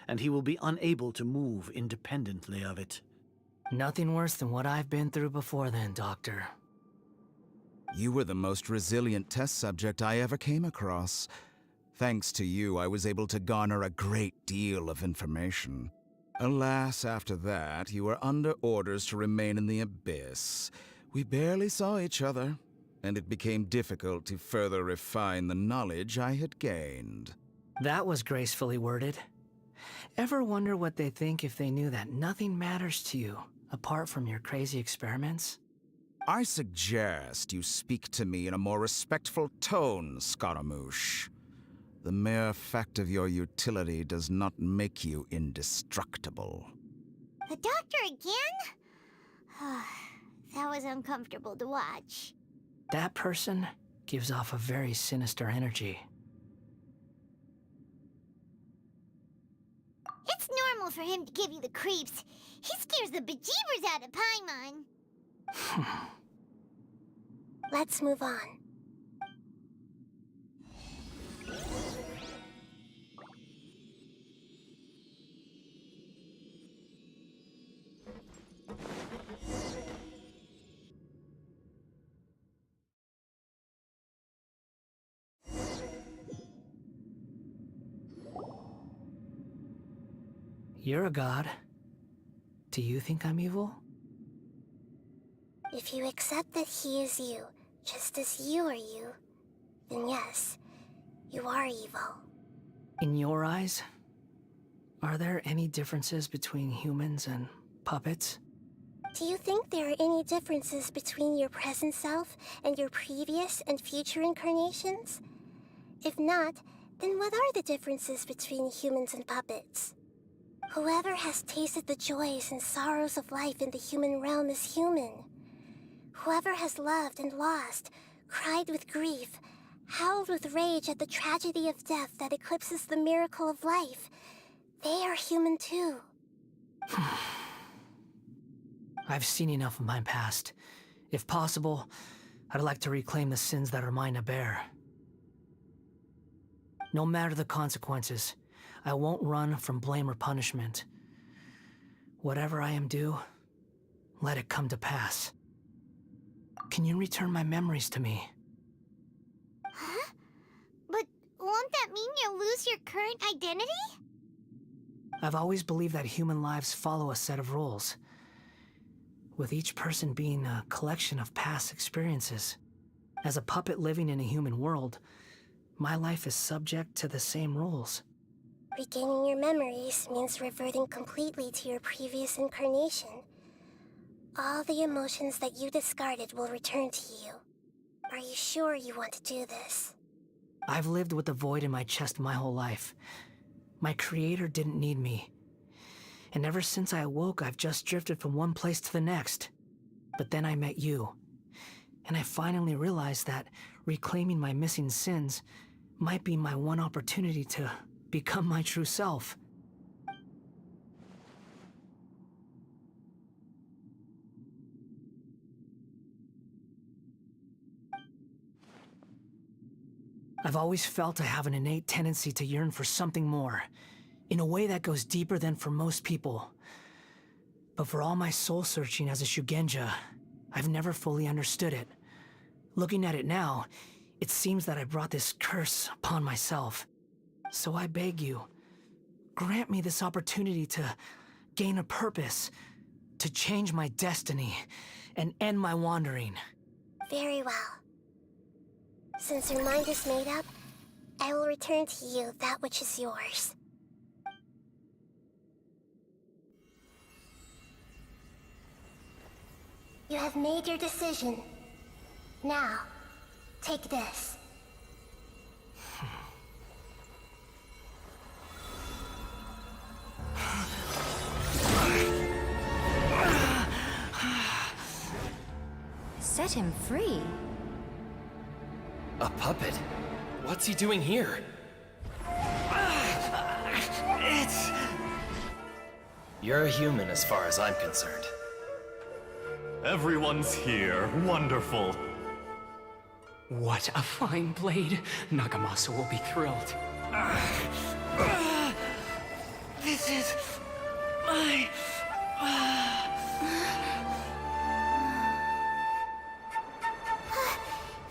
and he will be unable to move independently of it. Nothing worse than what I've been through before then, Doctor. You were the most resilient test subject I ever came across. Thanks to you, I was able to garner a great deal of information. Alas, after that, you were under orders to remain in the abyss. We barely saw each other, and it became difficult to further refine the knowledge I had gained. That was gracefully worded. Ever wonder what they think if they knew that nothing matters to you, apart from your crazy experiments? I suggest you speak to me in a more respectful tone, Scaramouche. The mere fact of your utility does not make you indestructible. The doctor again? That was uncomfortable to watch. That person gives off a very sinister energy. It's normal for him to give you the creeps. He scares the bejeebers out of Paimon. Let's move on. You're a god. Do you think I'm evil? If you accept that he is you, just as you are you, then yes, you are evil. In your eyes, are there any differences between humans and puppets? Do you think there are any differences between your present self and your previous and future incarnations? If not, then what are the differences between humans and puppets? Whoever has tasted the joys and sorrows of life in the human realm is human. Whoever has loved and lost, cried with grief, howled with rage at the tragedy of death that eclipses the miracle of life, they are human too. I've seen enough of my past. If possible, I'd like to reclaim the sins that are mine to bear. No matter the consequences, I won't run from blame or punishment. Whatever I am due, let it come to pass. Can you return my memories to me? Huh? But won't that mean you'll lose your current identity? I've always believed that human lives follow a set of rules, with each person being a collection of past experiences. As a puppet living in a human world, my life is subject to the same rules. Regaining your memories means reverting completely to your previous incarnation. All the emotions that you discarded will return to you. Are you sure you want to do this? I've lived with the void in my chest my whole life. My creator didn't need me. And ever since I awoke, I've just drifted from one place to the next. But then I met you. And I finally realized that reclaiming my missing sins might be my one opportunity to become my true self. I've always felt I have an innate tendency to yearn for something more, in a way that goes deeper than for most people. But for all my soul-searching as a Shugenja, I've never fully understood it. Looking at it now, it seems that I brought this curse upon myself. So I beg you, grant me this opportunity to gain a purpose, to change my destiny, and end my wandering. Very well. Since your mind is made up, I will return to you that which is yours. You have made your decision. Now, take this. Set him free. A puppet? What's he doing here? You're a human as far as I'm concerned. Everyone's here. Wonderful. What a fine blade. Nagamasa will be thrilled. This is my...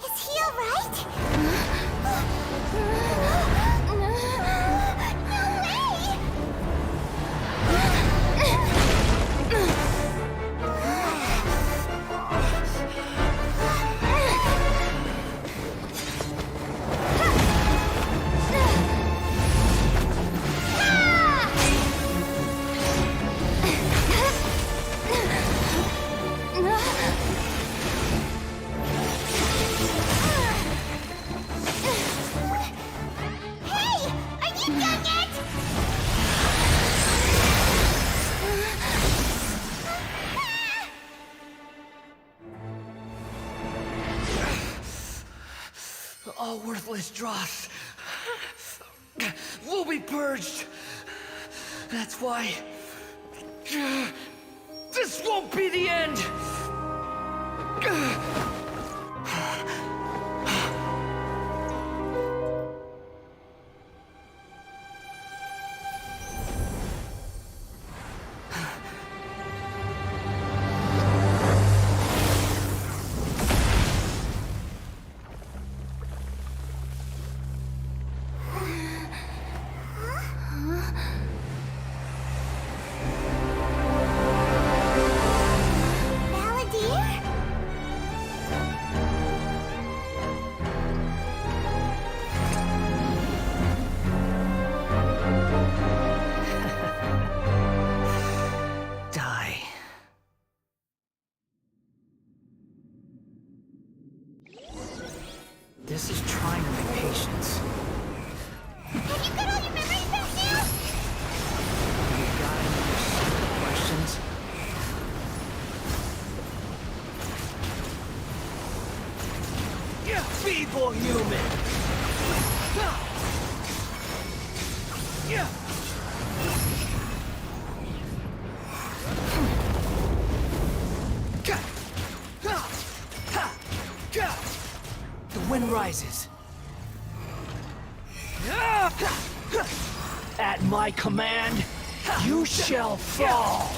Is he alright? All worthless dross will be purged. That's why this won't be the end. This is trying my patience. Have you got all your memories back now? You got any more simple questions? You feeble human! The wind rises. At my command, you shall fall.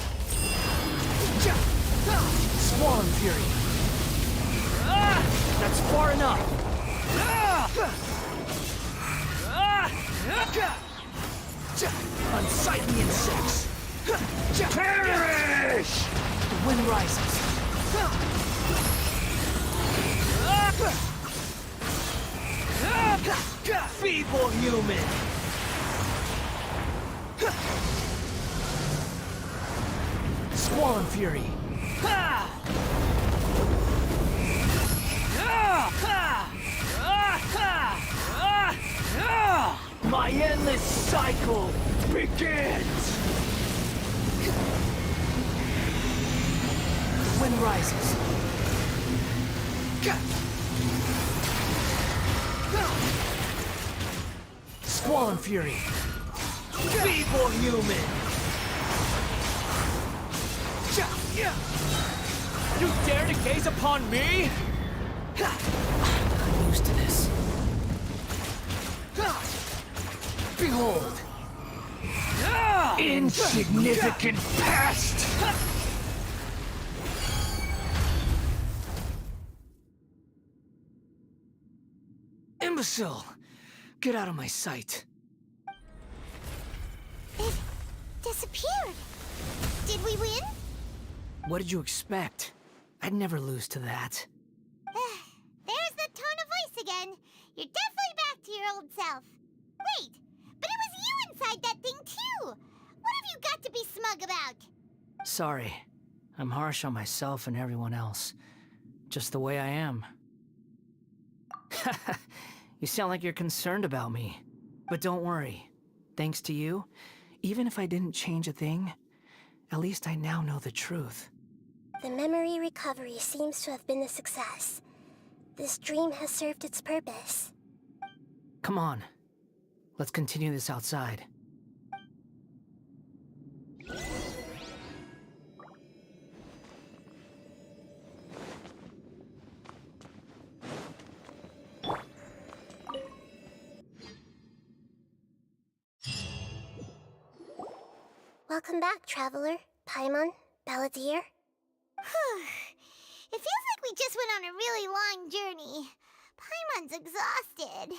Swollen Fury. That's far enough. Unsightly insects. Perish! The wind rises. Feeble human! Swollen Fury! My endless cycle begins! The wind rises. Squall Fury! Be more human! You dare to gaze upon me? I'm used to this. Behold! Insignificant pest! Imbecile! Get out of my sight. It disappeared. Did we win? What did you expect? I'd never lose to that. There's the tone of voice again. You're definitely back to your old self. Wait, but it was you inside that thing too. What have you got to be smug about? Sorry. I'm harsh on myself and everyone else. Just the way I am. You sound like you're concerned about me. But don't worry. Thanks to you, even if I didn't change a thing, at least I now know the truth. The memory recovery seems to have been a success. This dream has served its purpose. Come on. Let's continue this outside. Welcome back, Traveler, Paimon, Balladeer. It feels like we just went on a really long journey. Paimon's exhausted.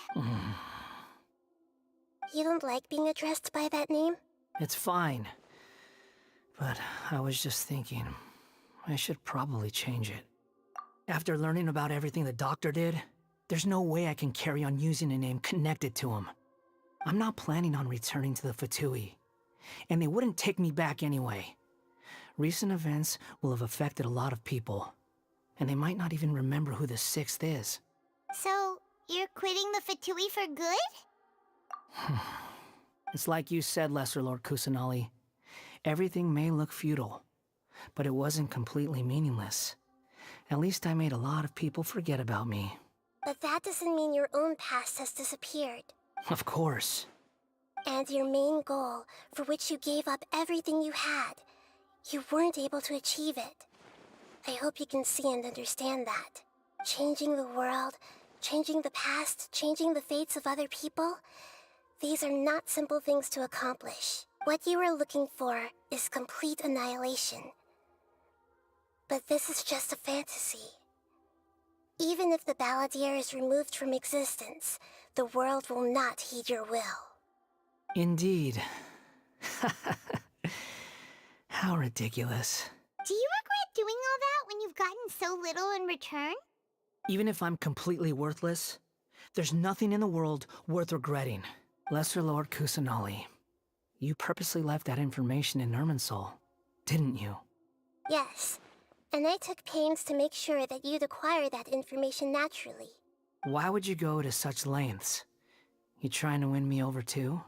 You don't like being addressed by that name? It's fine. But I was just thinking, I should probably change it. After learning about everything the doctor did, there's no way I can carry on using a name connected to him. I'm not planning on returning to the Fatui, and they wouldn't take me back anyway. Recent events will have affected a lot of people, and they might not even remember who the 6th is. So, you're quitting the Fatui for good? It's like you said, Lesser Lord Kusanali. Everything may look futile, but it wasn't completely meaningless. At least I made a lot of people forget about me. But that doesn't mean your own past has disappeared. Of course. And your main goal, for which you gave up everything you had, you weren't able to achieve it. I hope you can see and understand that. Changing the world, changing the past, changing the fates of other people, these are not simple things to accomplish. What you are looking for is complete annihilation. But this is just a fantasy. Even if the Balladeer is removed from existence, the world will not heed your will. Indeed. How ridiculous. Do you regret doing all that when you've gotten so little in return? Even if I'm completely worthless, there's nothing in the world worth regretting. Lesser Lord Kusanali, you purposely left that information in Irminsul, didn't you? Yes, and I took pains to make sure that you'd acquire that information naturally. Why would you go to such lengths? You trying to win me over too?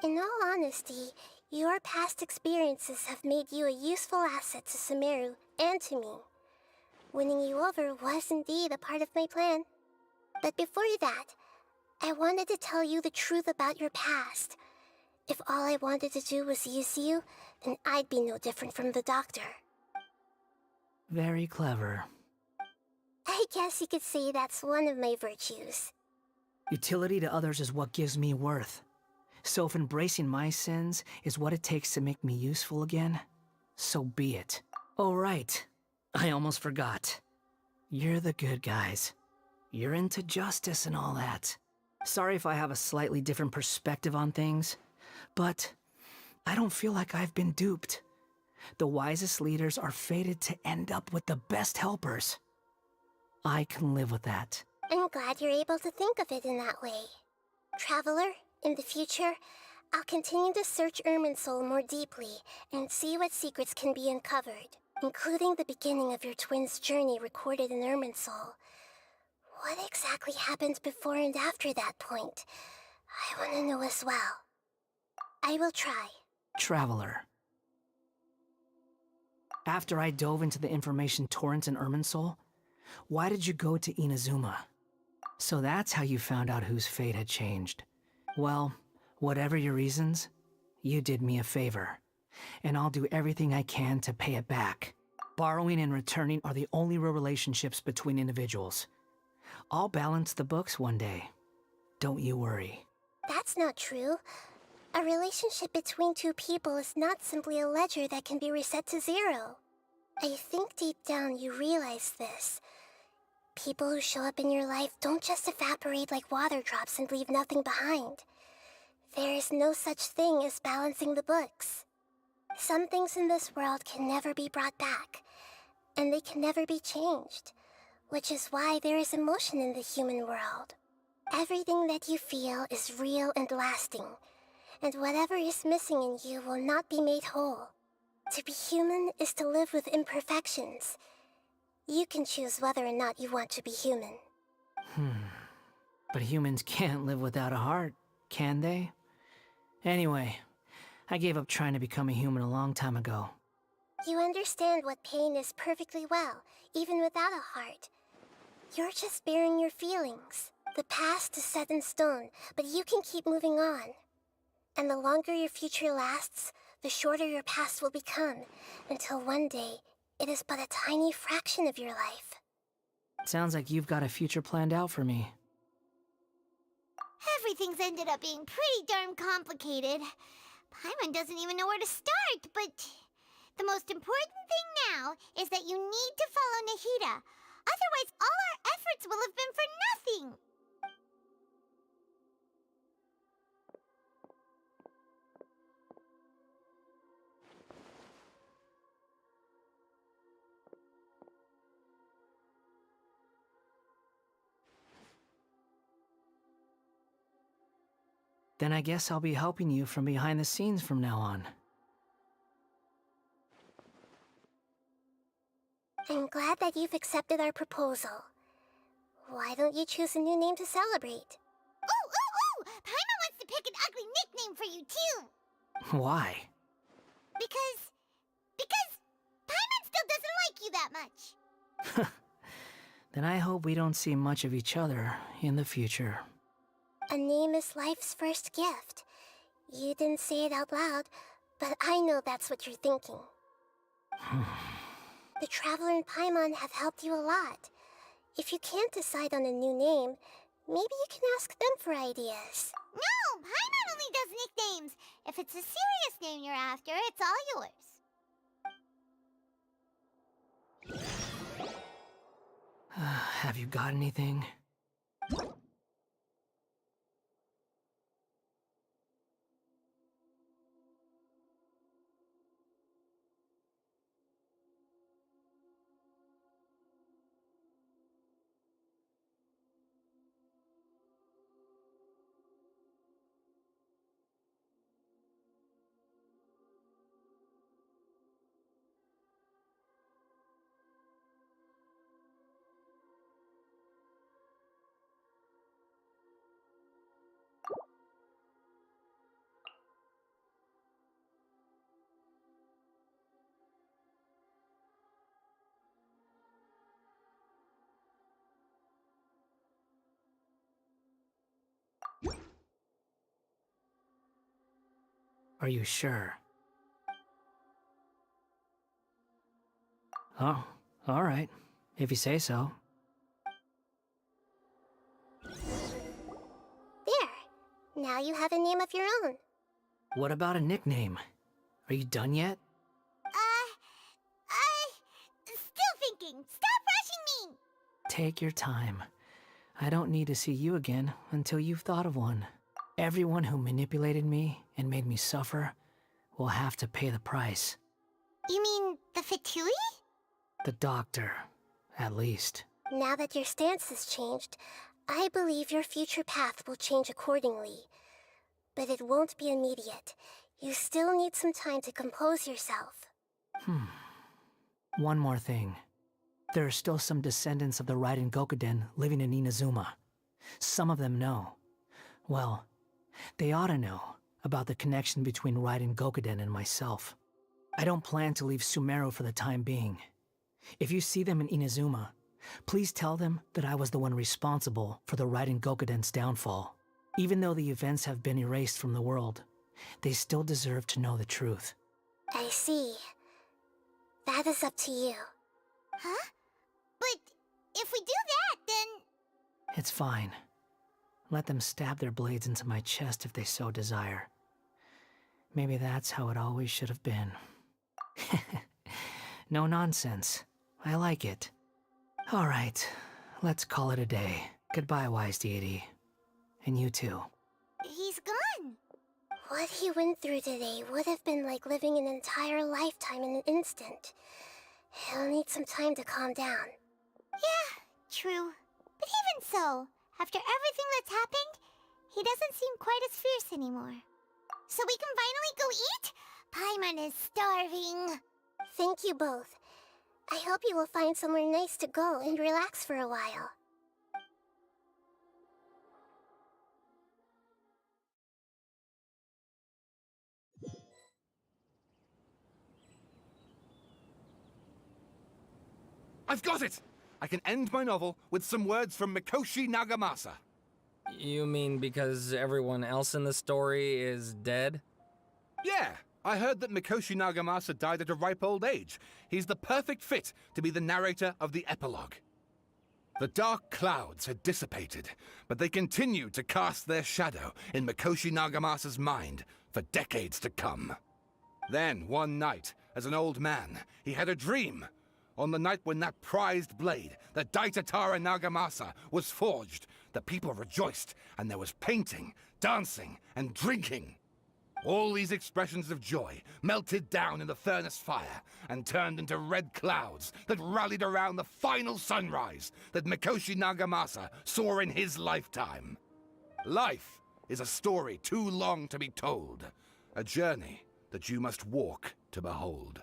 In all honesty, your past experiences have made you a useful asset to Sumeru and to me. Winning you over was indeed a part of my plan. But before that, I wanted to tell you the truth about your past. If all I wanted to do was use you, then I'd be no different from the doctor. Very clever. I guess you could say that's one of my virtues. Utility to others is what gives me worth. So if embracing my sins is what it takes to make me useful again, so be it. Oh right, I almost forgot. You're the good guys. You're into justice and all that. Sorry if I have a slightly different perspective on things, but I don't feel like I've been duped. The wisest leaders are fated to end up with the best helpers. I can live with that. I'm glad you're able to think of it in that way. Traveler, in the future, I'll continue to search Irminsul more deeply and see what secrets can be uncovered, including the beginning of your twins' journey recorded in Irminsul. What exactly happened before and after that point? I want to know as well. I will try. Traveler. After I dove into the information torrents in Irminsul, why did you go to Inazuma? So that's how you found out whose fate had changed. Well, Whatever your reasons, you did me a favor, and I'll do everything I can to pay it back. Borrowing and returning are the only real relationships between individuals. I'll balance the books one day. Don't you worry. That's not true. A relationship between two people is not simply a ledger that can be reset to zero. I think deep down you realize this. People who show up in your life don't just evaporate like water drops and leave nothing behind. There is no such thing as balancing the books. Some things in this world can never be brought back, and they can never be changed, which is why there is emotion in the human world. Everything that you feel is real and lasting, and whatever is missing in you will not be made whole. To be human is to live with imperfections. You can choose whether or not you want to be human. But humans can't live without a heart, can they? Anyway, I gave up trying to become a human a long time ago. You understand what pain is perfectly well, even without a heart. You're just bearing your feelings. The past is set in stone, but you can keep moving on. And the longer your future lasts, the shorter your past will become, until one day, it is but a tiny fraction of your life. Sounds like you've got a future planned out for me. Everything's ended up being pretty darn complicated. Paimon doesn't even know where to start, but the most important thing now is that you need to follow Nahida. Otherwise, all our efforts will have been for nothing. Then I guess I'll be helping you from behind the scenes from now on. I'm glad that you've accepted our proposal. Why don't you choose a new name to celebrate? Ooh! Paimon wants to pick an ugly nickname for you, too! Why? Because Paimon still doesn't like you that much. Then I hope we don't see much of each other in the future. A name is life's first gift. You didn't say it out loud, but I know that's what you're thinking. The Traveler and Paimon have helped you a lot. If you can't decide on a new name, maybe you can ask them for ideas. No! Paimon only does nicknames! If it's a serious name you're after, it's all yours. Have you got anything? Are you sure? Oh, all right. If you say so. There. Now you have a name of your own. What about a nickname? Are you done yet? Still thinking. Stop rushing me! Take your time. I don't need to see you again until you've thought of one. Everyone who manipulated me and made me suffer will have to pay the price. You mean the Fatui? The doctor, at least. Now that your stance has changed, I believe your future path will change accordingly. But it won't be immediate. You still need some time to compose yourself. One more thing. There are still some descendants of the Raiden Gokuden living in Inazuma. Some of them know. Well, they ought to know about the connection between Raiden Gokuden and myself. I don't plan to leave Sumeru for the time being. If you see them in Inazuma, please tell them that I was the one responsible for the Raiden Gokuden's downfall. Even though the events have been erased from the world, they still deserve to know the truth. I see. That is up to you. Huh? But if we do that, then... It's fine. Let them stab their blades into my chest if they so desire. Maybe that's how it always should have been. No nonsense. I like it. All right, let's call it a day. Goodbye, wise deity. And you too. He's gone. What he went through today would have been like living an entire lifetime in an instant. He'll need some time to calm down. Yeah, true. But even so, after everything that's happened, he doesn't seem quite as fierce anymore. So we can finally go eat? Paimon is starving. Thank you both. I hope you will find somewhere nice to go and relax for a while. I've got it! I can end my novel with some words from Mikoshi Nagamasa. You mean because everyone else in the story is dead? Yeah, I heard that Mikoshi Nagamasa died at a ripe old age. He's the perfect fit to be the narrator of the epilogue. The dark clouds had dissipated, but they continued to cast their shadow in Mikoshi Nagamasa's mind for decades to come. Then, one night, as an old man, he had a dream. On the night when that prized blade, the Daitatara Nagamasa, was forged, the people rejoiced, and there was painting, dancing, and drinking. All these expressions of joy melted down in the furnace fire and turned into red clouds that rallied around the final sunrise that Mikoshi Nagamasa saw in his lifetime. Life is a story too long to be told, a journey that you must walk to behold.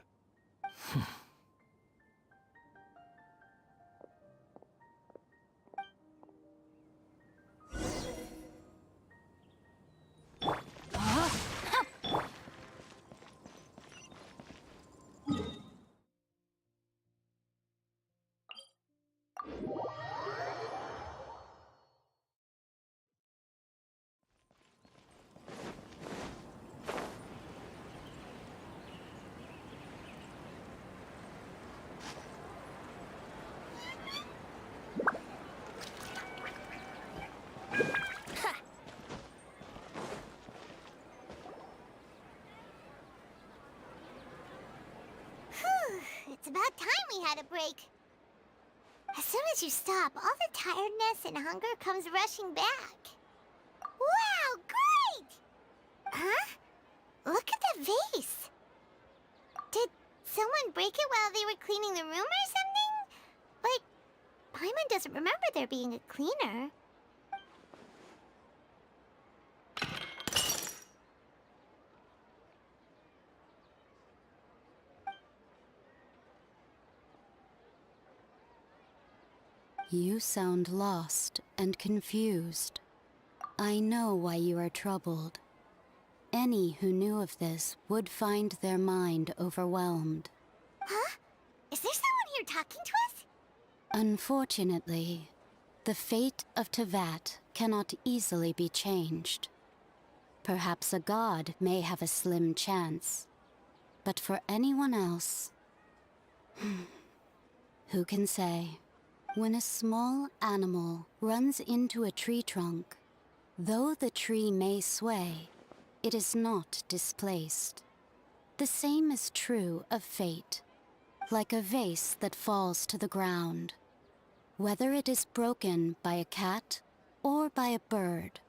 It's about time we had a break. As soon as you stop, all the tiredness and hunger comes rushing back. Wow, great! Huh? Look at the vase. Did someone break it while they were cleaning the room or something? But Paimon doesn't remember there being a cleaner. You sound lost and confused. I know why you are troubled. Any who knew of this would find their mind overwhelmed. Huh? Is there someone here talking to us? Unfortunately, the fate of Tevat cannot easily be changed. Perhaps a god may have a slim chance, but for anyone else, who can say? When a small animal runs into a tree trunk, though the tree may sway, it is not displaced. The same is true of fate, like a vase that falls to the ground. Whether it is broken by a cat or by a bird,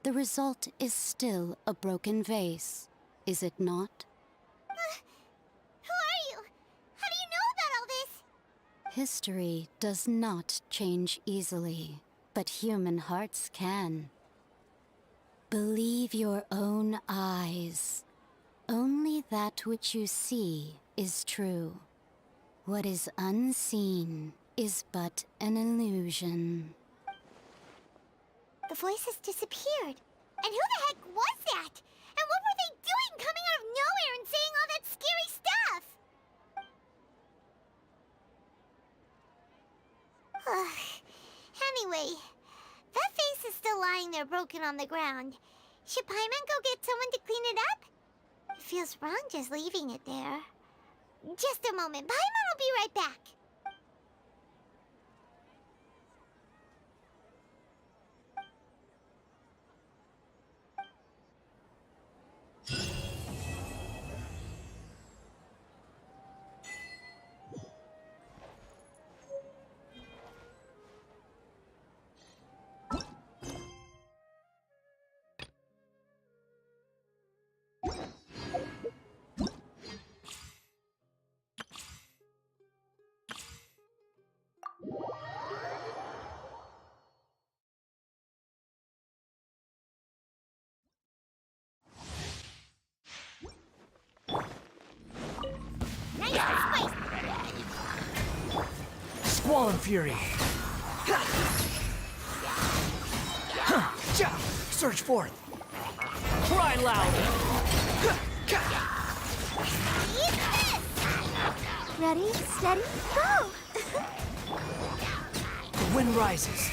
the result is still a broken vase, is it not? Who are you? How do you know about all this? History does not change easily, but human hearts can. Believe your own eyes. Only that which you see is true. What is unseen is but an illusion. The voices disappeared. And who the heck was that? And what were they doing coming out of nowhere and saying all that scary stuff? Anyway, That face is still lying there broken on the ground. Should Paimon go get someone to clean it up? It feels wrong just leaving it there. Just a moment. Paimon will be right back. Squall and Fury. Surge forth. Cry loud. Ready, steady, go! The wind rises.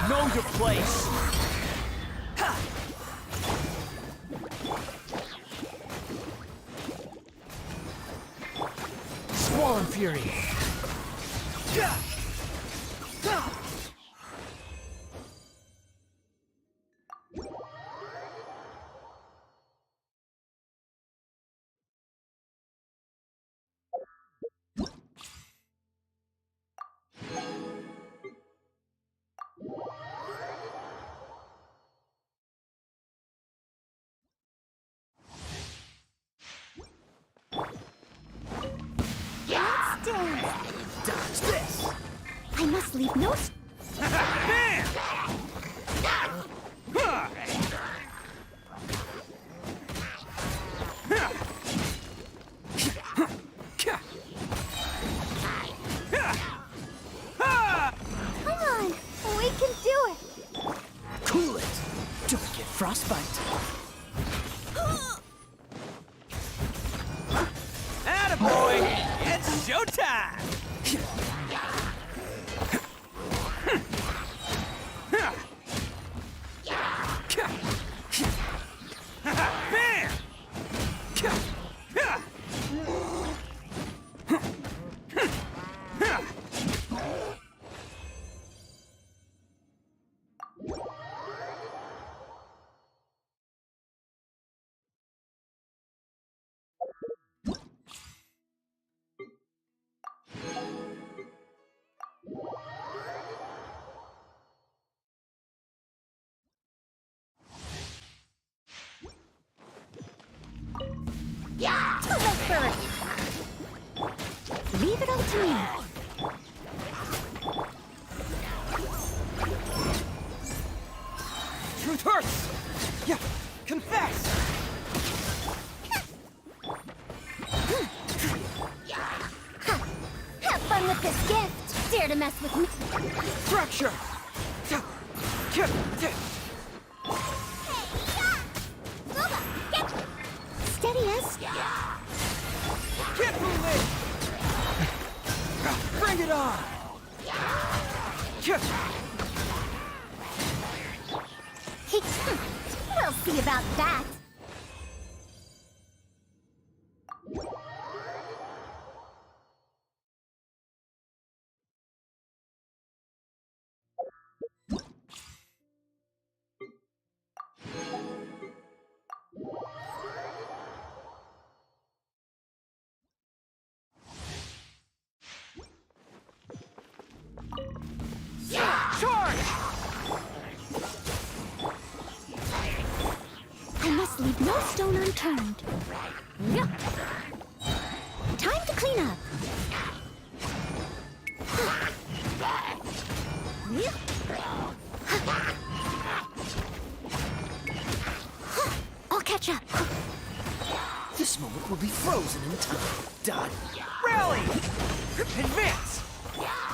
Know your place. Squall and Fury. Dodge this! I must leave no... Bam! Come on, we can do it! Cool it! Don't get frostbite. Attaboy! It's showtime! Bam! To the first! Leave it all to me. Truth hurts! Yeah, confess! Have fun with this gift! Dare to mess with me? Fracture! Steady as... Get moving! Bring it on! We'll see about that. Charge! I must leave no stone unturned. Yeah. Time to clean up. Yeah. I'll catch up. This moment will be frozen in time. Done. Rally! Advance!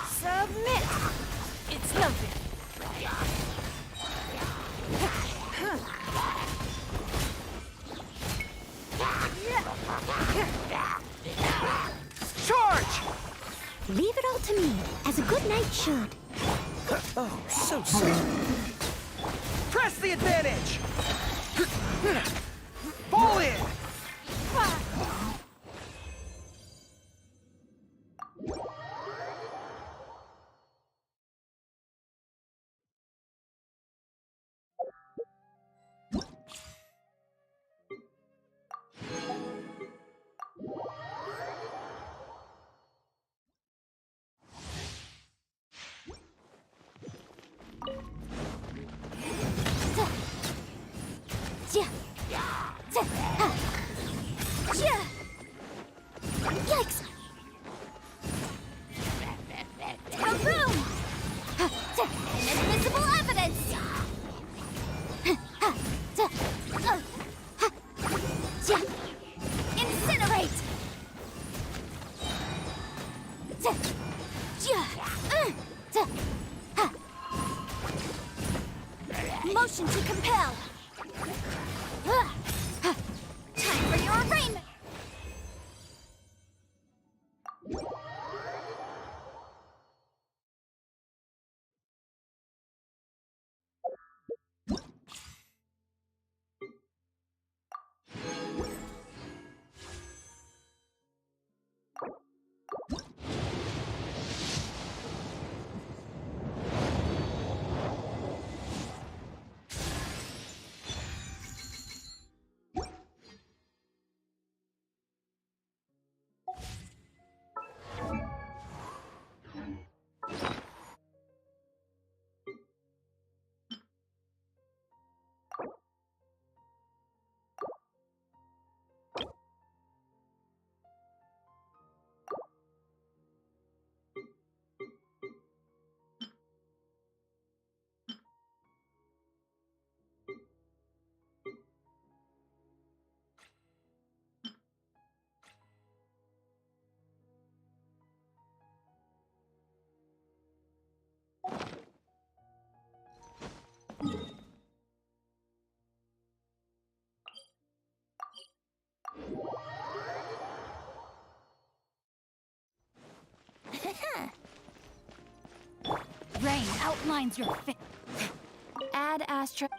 Submit. It's nothing. Charge! Leave it all to me, as a good knight should. Oh, so sweet. Press the advantage! Fall in! Yikes! Kaboom! Inadmissible evidence! Incinerate! Motion to compel! Time for your arraignment! Rain outlines your face. Add Astra.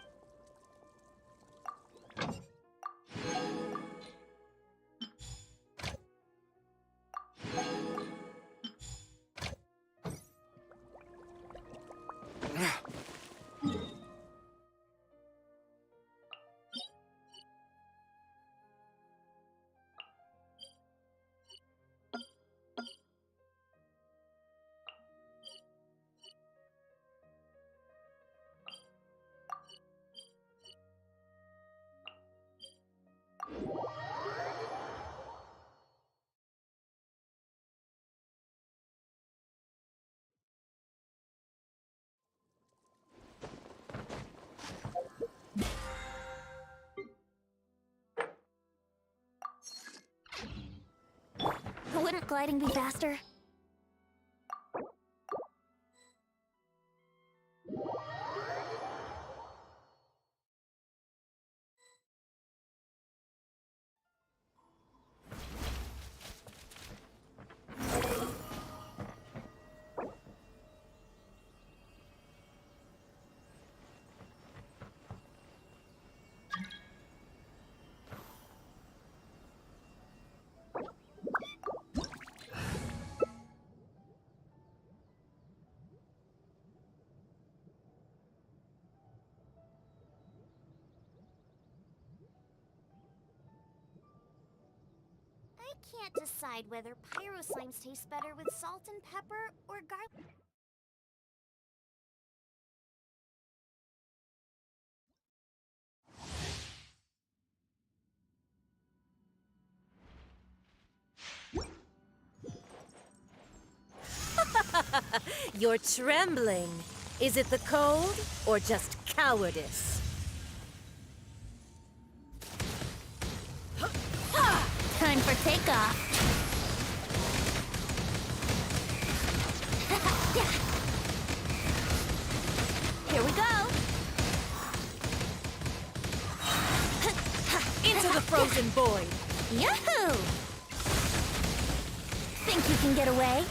Wouldn't gliding be faster? I can't decide whether pyro slimes taste better with salt and pepper or garlic. You're trembling. Is it the cold or just cowardice? Time for takeoff. Here we go. Into the frozen void. Yahoo! Think you can get away?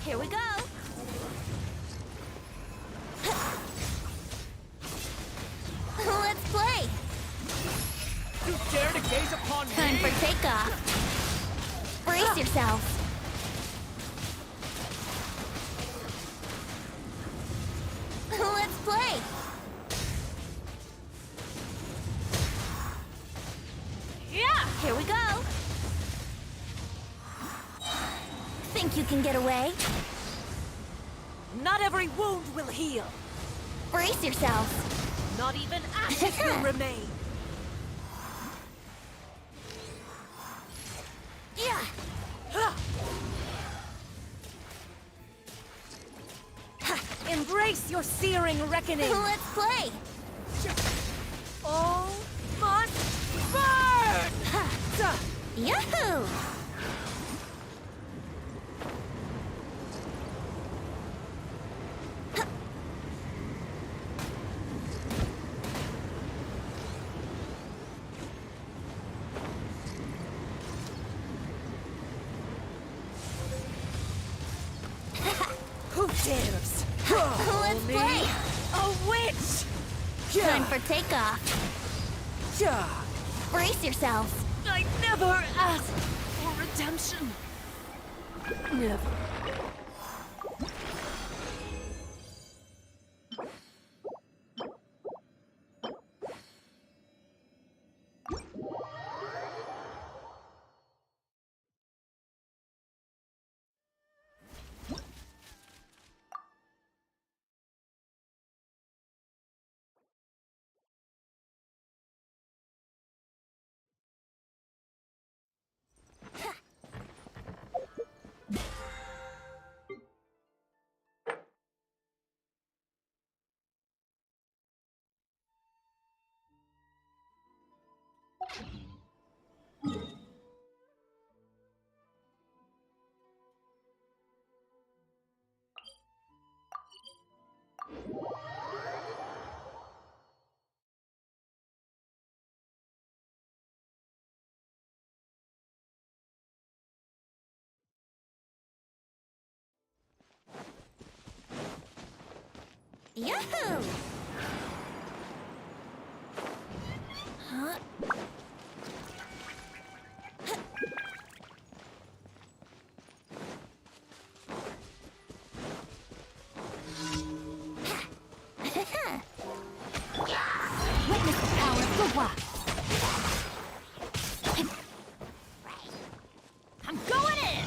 Here we go. Let's play. You dare to gaze upon Time me? for takeoff. Brace yourself. Let's play. Yeah. Here we go. Think you can get away? Not every wound will heal. Brace yourself. Not even ashes will remain. Yeah. Embrace your searing reckoning. Let's play. All must burn! Yahoo! Who dares? Let's Me? play. A witch! Time for takeoff. Yeah. Brace yourself. I never asked for redemption. Never. Yahoo! Huh? Witness the power of the rock. I'm going in!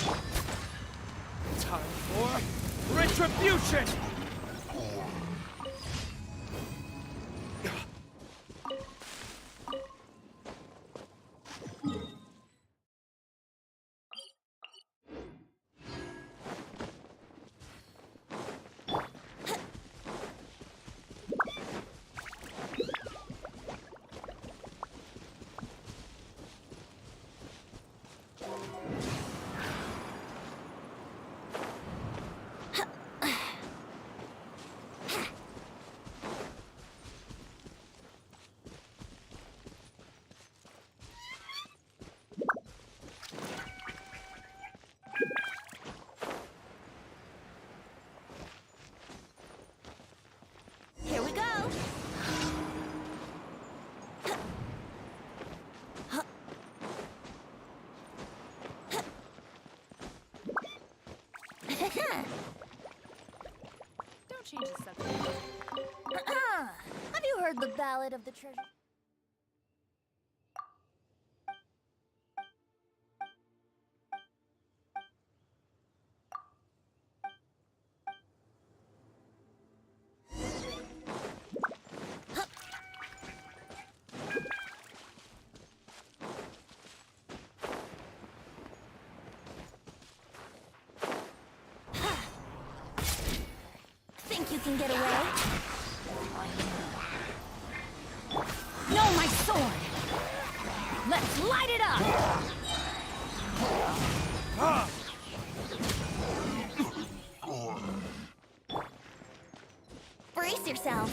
Time for retribution! Here we go. Don't change the subject. Have you heard the Ballad of the Treasure? Think you can get away? No, my sword! Let's light it up! Brace yourselves.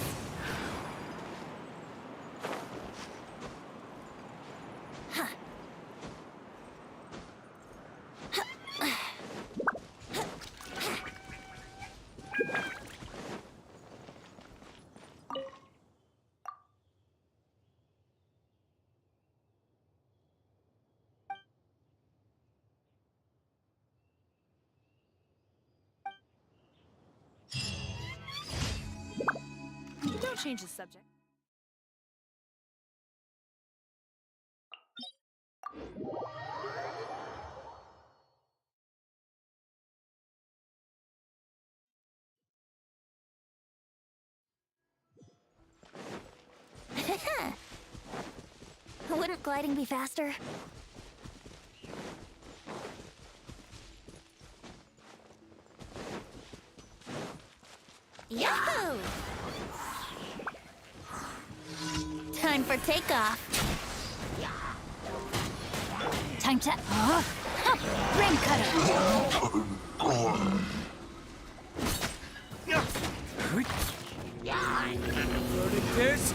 Don't change the subject. Wouldn't gliding be faster? Yahoo! Time for takeoff. Time to... Brain cutter! Loading this.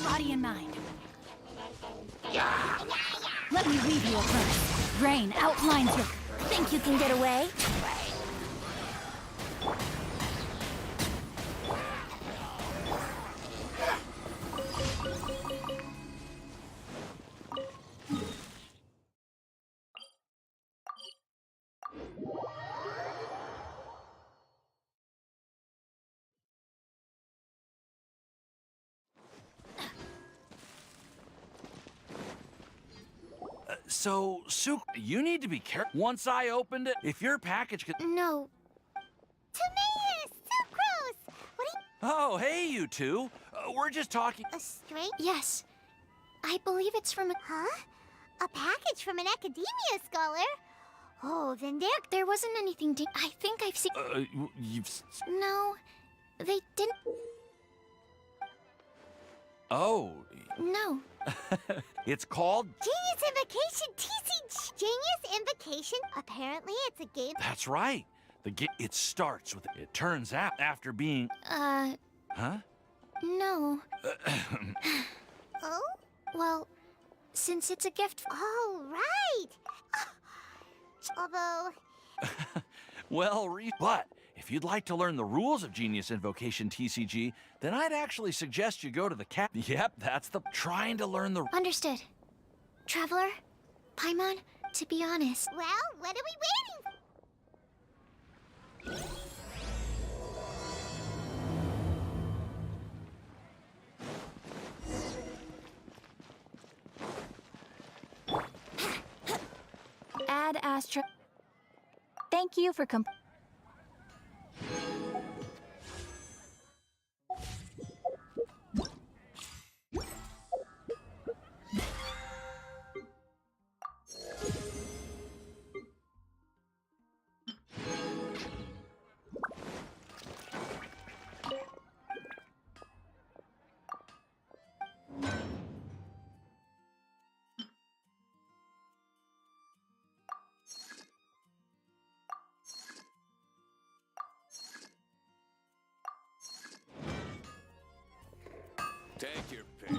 Body in mind. Let me weave you a verse. Rain outlines your... Think you can get away? So, Suk, you need to be careful. Once I opened it, if your package could... No. Timaeus! Sucrose! What are you... Oh, hey, you two. We're just talking... A string? Yes. I believe it's from a... Huh? A package from an academia scholar? Oh, then there wasn't anything to... I think I've seen... you've... No, they didn't... Oh. No. It's called... Genius Invocation TCG! Genius Invocation? Apparently it's a game... That's right. It starts with... It turns out after being... Huh? No. Oh? Well, since it's a gift... Oh, right! Although... Well, but if you'd like to learn the rules of Genius Invocation TCG, then I'd actually suggest you go to the cap... Yep, that's the... Trying to learn the... Understood. Traveler, Paimon, to be honest... Well, what are we waiting for? Add Astra... Thank you for Take your pick.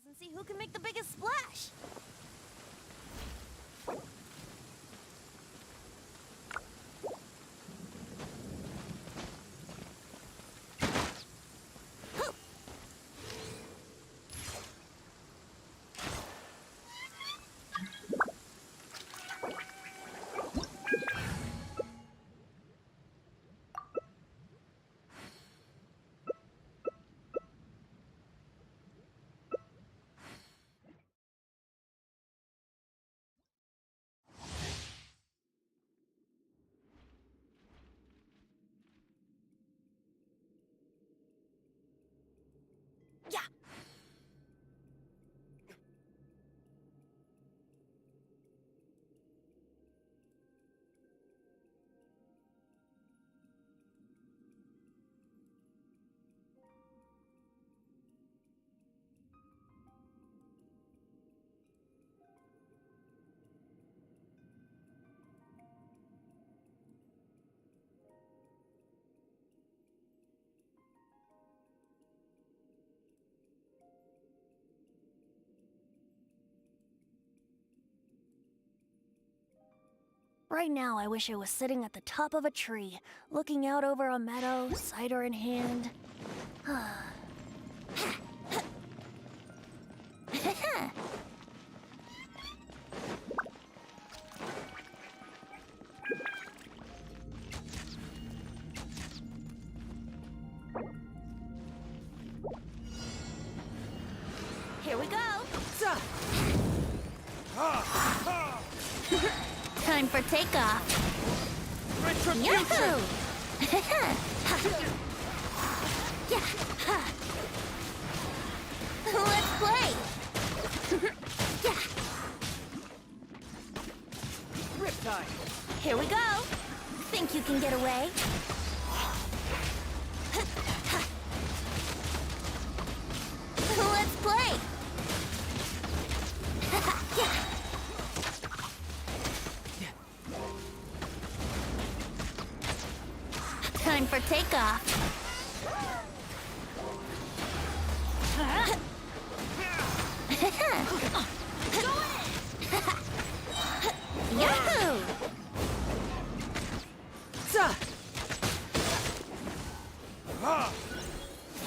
And see who can make the biggest splash. Right now, I wish I was sitting at the top of a tree, looking out over a meadow, cider in hand. Here we go! Time for takeoff. Yahoo! Let's play. Riptide. Here we go. Think you can get away? Let's play. Time for takeoff. Yahoo!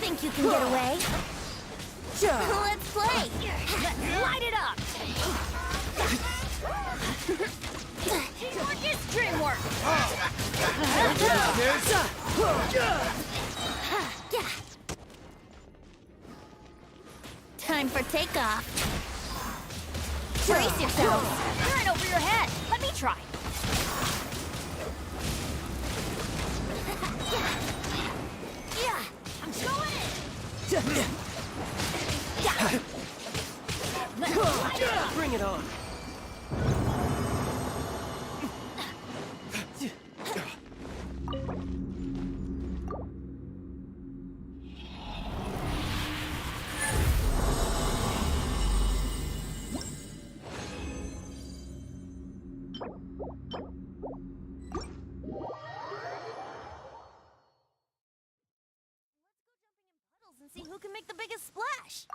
Think you can get away? Let's play! Light it up! Gorgeous dream work! Time for takeoff. Brace yourselves! Right over your head! Let me try! Yeah! I'm going in! Bring it on. And see who can make the biggest splash.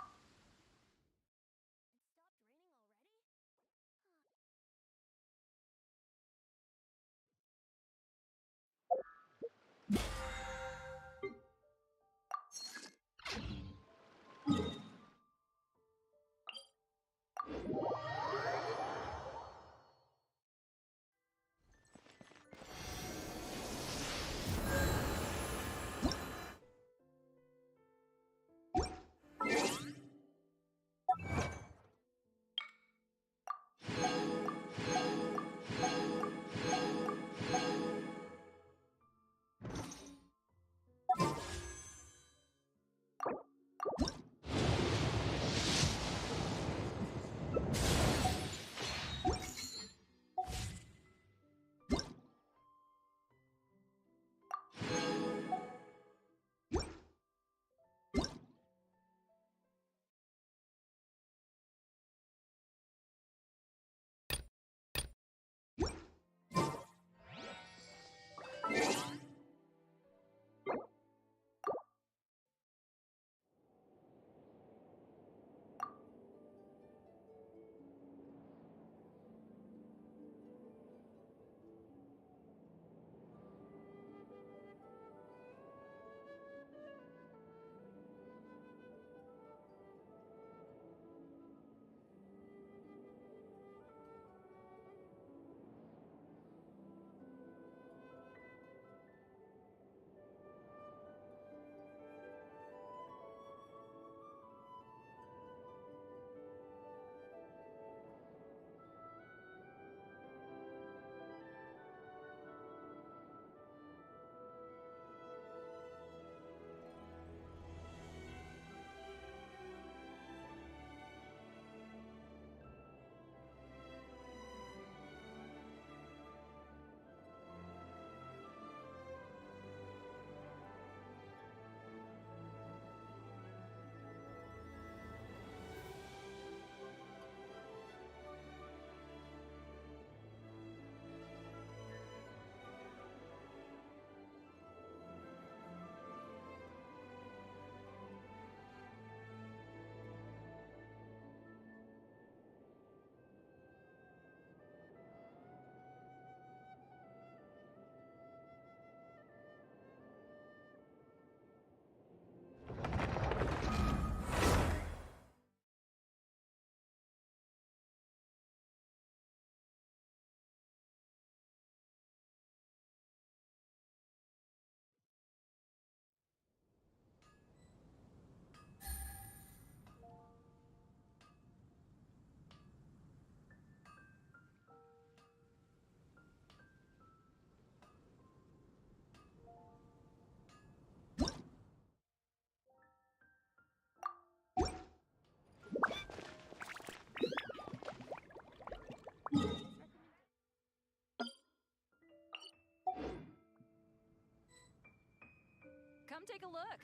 Come take a look.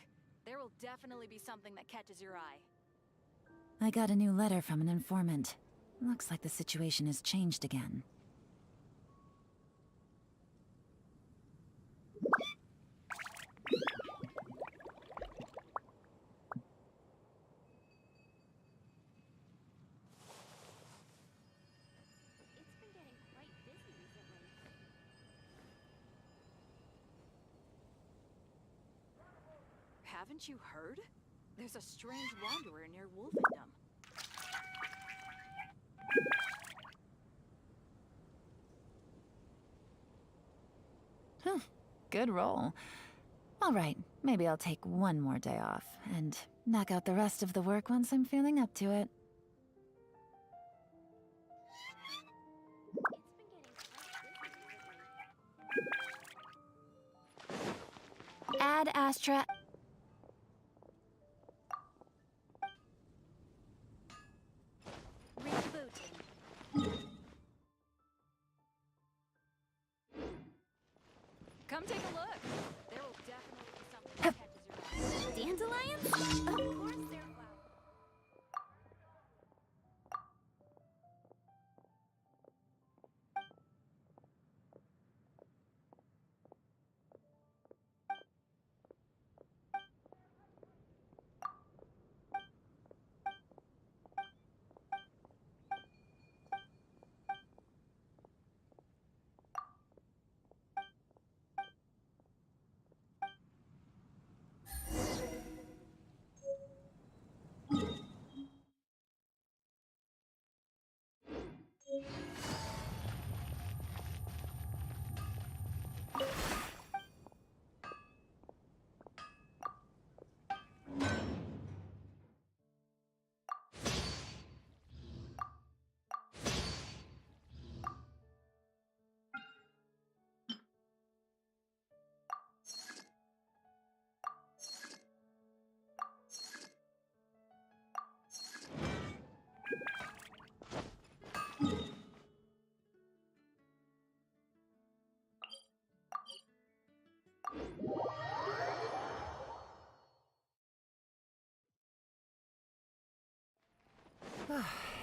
There will definitely be something that catches your eye. I got a new letter from an informant. Looks like the situation has changed again. Haven't you heard? There's a strange wanderer near Wolfendom. Good roll. All right, maybe I'll take one more day off and knock out the rest of the work once I'm feeling up to it. Add Astra.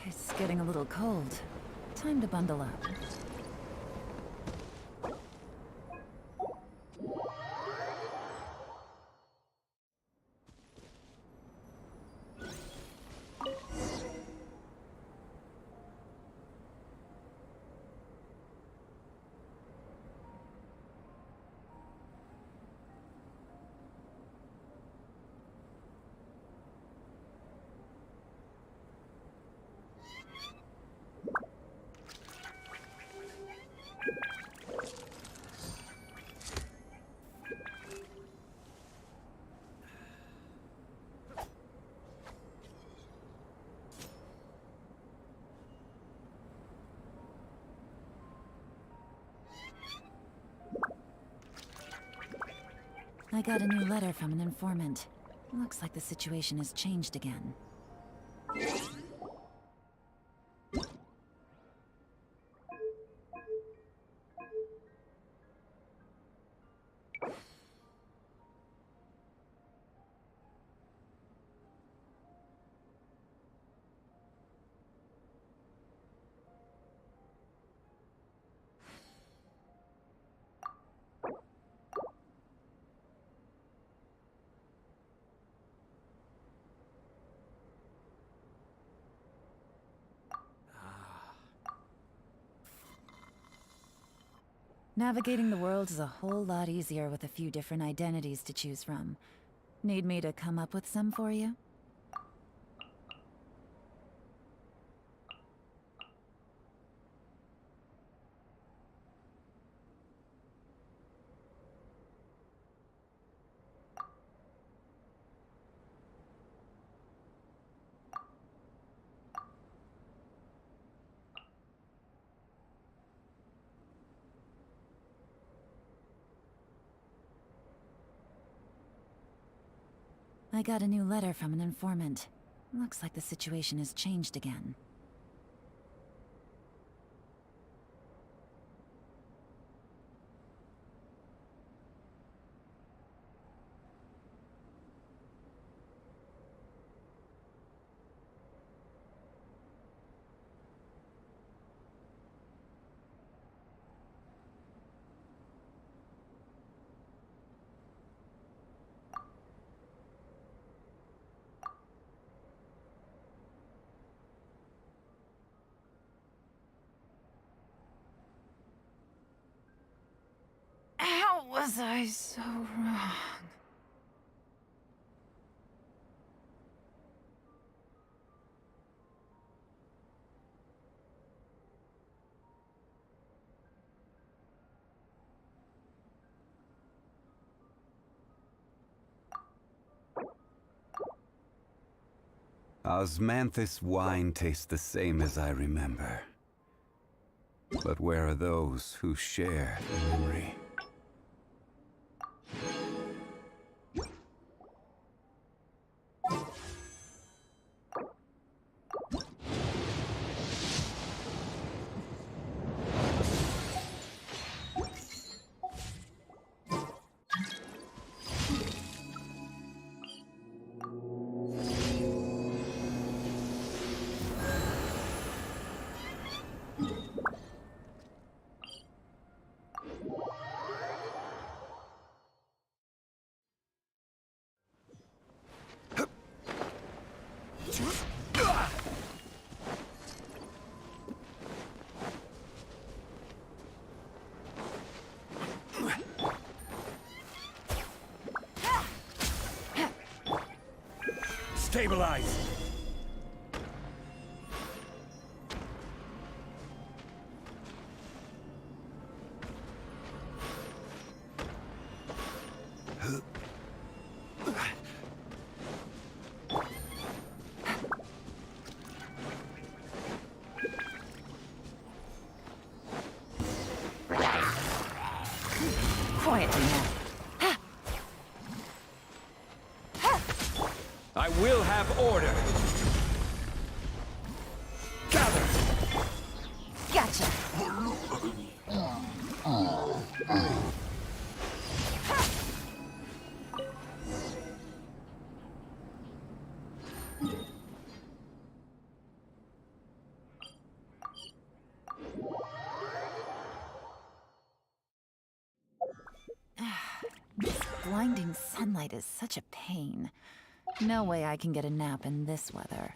It's getting a little cold. Time to bundle up. I got a new letter from an informant. Looks like the situation has changed again. Navigating the world is a whole lot easier with a few different identities to choose from. Need me to come up with some for you? I got a new letter from an informant. Looks like the situation has changed again. How was I so wrong? Osmanthus wine tastes the same as I remember. But where are those who share the memory? Stabilize! Quietly now. I will have order. Gather! Gotcha. This blinding sunlight is such a pain. No way I can get a nap in this weather.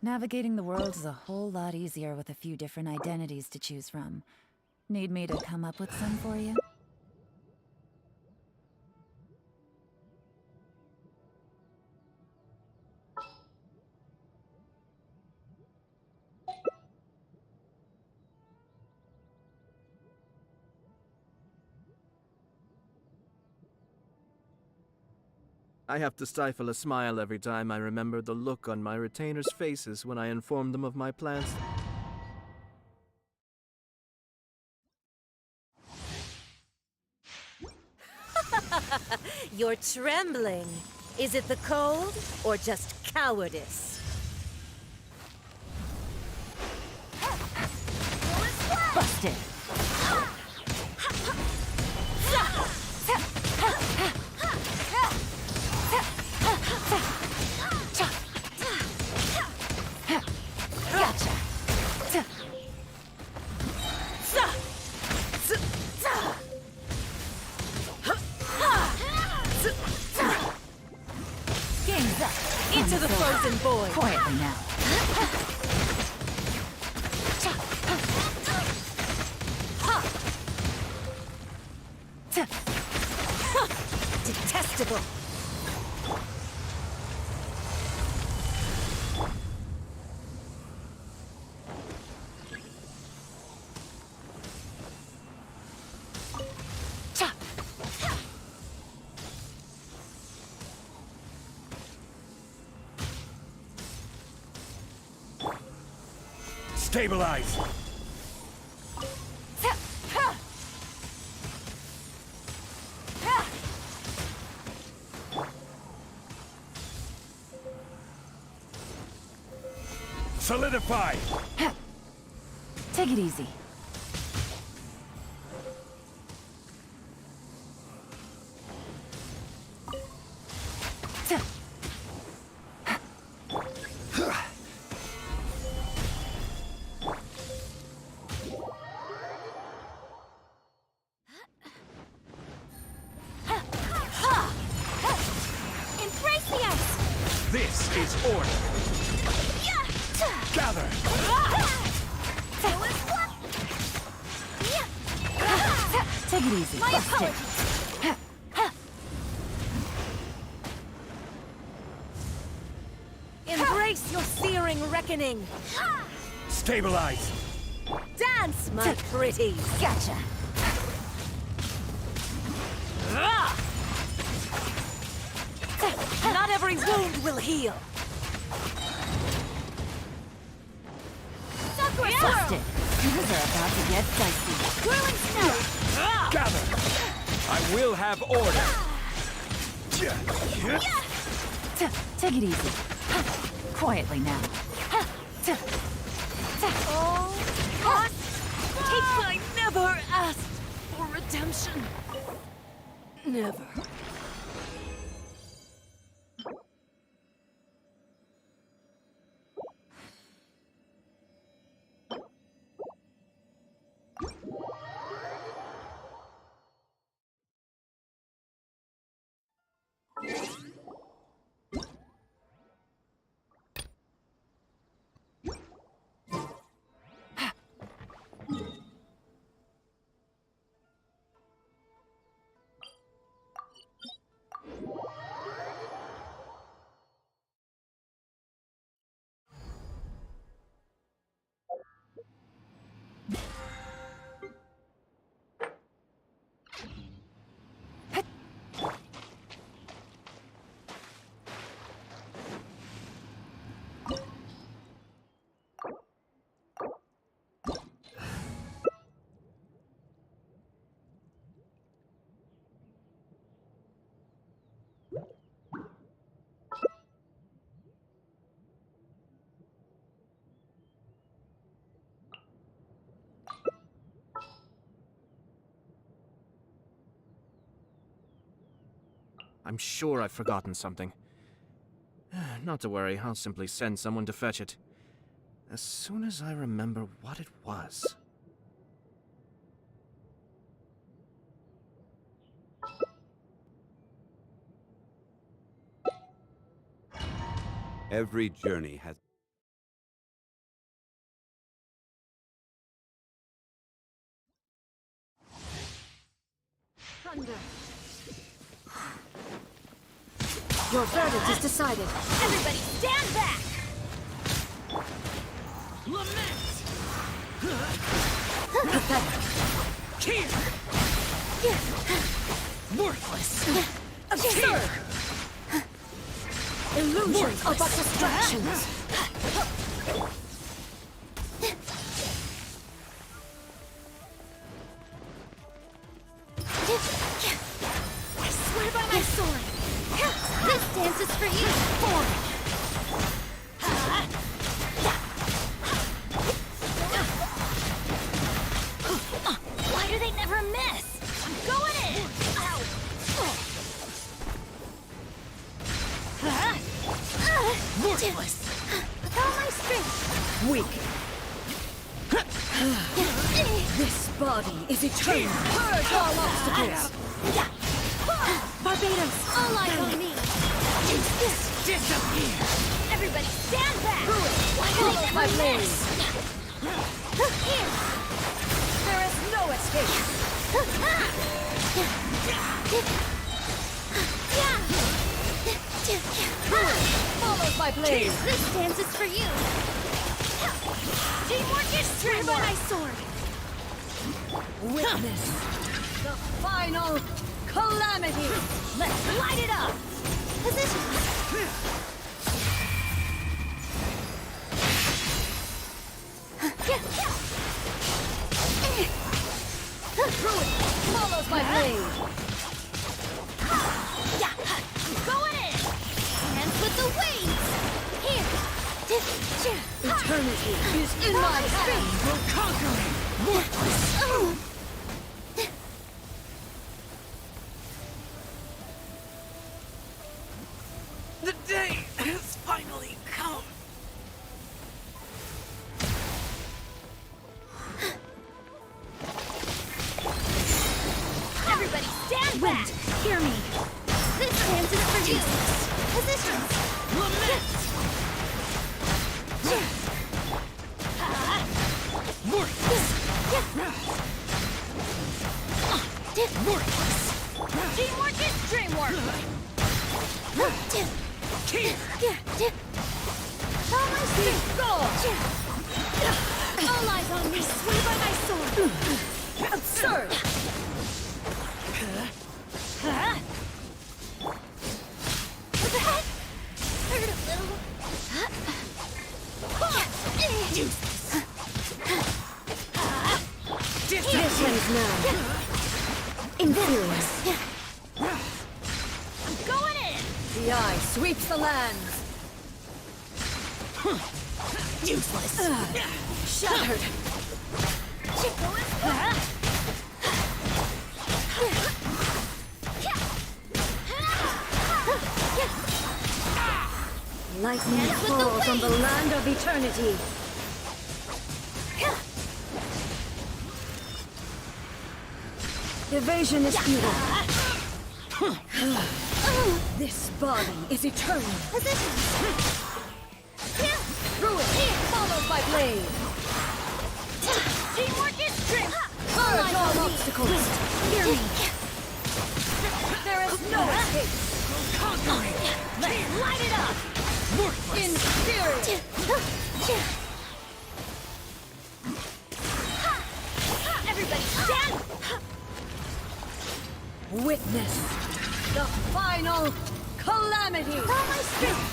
Navigating the world is a whole lot easier with a few different identities to choose from. Need me to come up with some for you? I have to stifle a smile every time I remember the look on my retainers' faces when I informed them of my plans. You're trembling. Is it the cold or just cowardice? Busted! Gotcha! Game's up! Into the frozen void! Quietly now. Detestable! Stabilize! Solidify! Take it easy. Embrace the ice! This is order! Gather! Take it easy. My Busted. apologies. Embrace your searing reckoning! Stabilize! Dance, my pretties! Gotcha! Not every wound will heal! Busted. Things are about to get dicey. Whirling snow! Gather! I will have order! Take it easy. Quietly now. I never asked for redemption. Never. I'm sure I've forgotten something. Not to worry, I'll simply send someone to fetch it. As soon as I remember what it was. Every journey has... Thunder. Your verdict is decided. Everybody stand back! Lament! Pathetic. Here! Worthless! Absurd! Illusions are but distractions! I swear by my sword! This dance is for you! Forward! Why do they never miss? I'm going in! Ow! Worthless! With all my strength! Weak! This body is eternal! Purge all obstacles! Barbados! All eyes on me! Disappear! Everybody stand back! Why do Follow they my never blade! miss? Here! There is no escape! Follow my blade! This dance is for you! Teamwork is strength by my sword! Witness the final calamity! Let's light it up! Position! Druid follows my blade! Going in! Hands with the wings! Here! Eternity is in my hand! We'll conquer it! Worthless! The day has finally come. Everybody stand back! Hear me! This dance is for you! Positions! Lament! Worthless! Worthless! Teamwork is dreamwork! All my strength! All eyes on me! Sway by my sword! Absurd! That hurt a little. Useless! Rise now. Inferior. Going in! The eye sweeps the lands. Useless. Shattered. Lightning falls on the land of eternity. Evasion is futile. This body is eternal. Ruin, followed by blade. Teamwork is strength! Purge all obstacles. Hear me. There is no escape. Conquering! Let's light it up! In spirit. Everybody stand! Witness the final calamity. All my strength!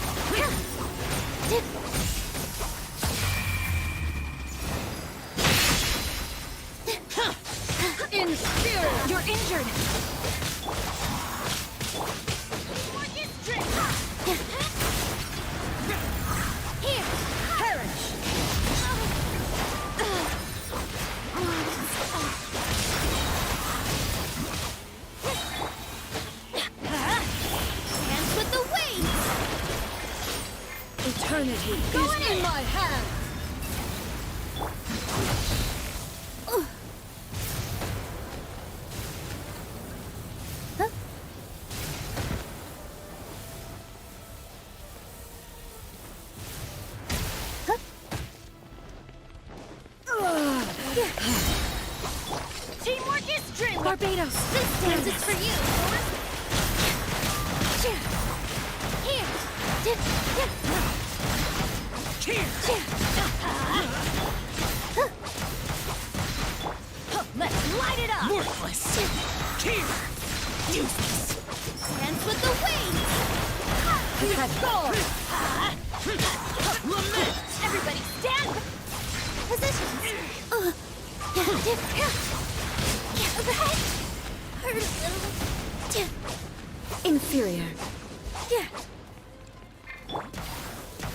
In spirit. You're injured! Here. Perish. Hands with the wings! Eternity is in my hands. Teamwork is strength! Barbados. This dance is for you! Here! Let's light it up! Worthless. Here! Useless! Hands with the wings! Go. Lament! Everybody stand! Positions! Hurt a little. Inferior.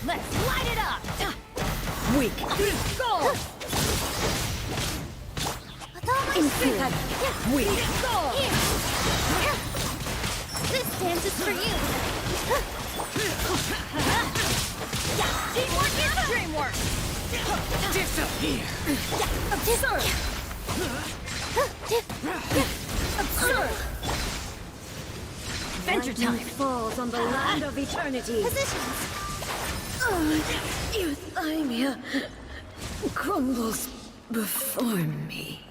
Let's light it up! Weak. Go! Inferior. Weak. Go! Here! This dance is for you! Teamwork is dreamwork! Disappear. Absurd! Absurd. Adventure time! Lightning falls on the land of eternity. Positions! Euthymia crumbles before me.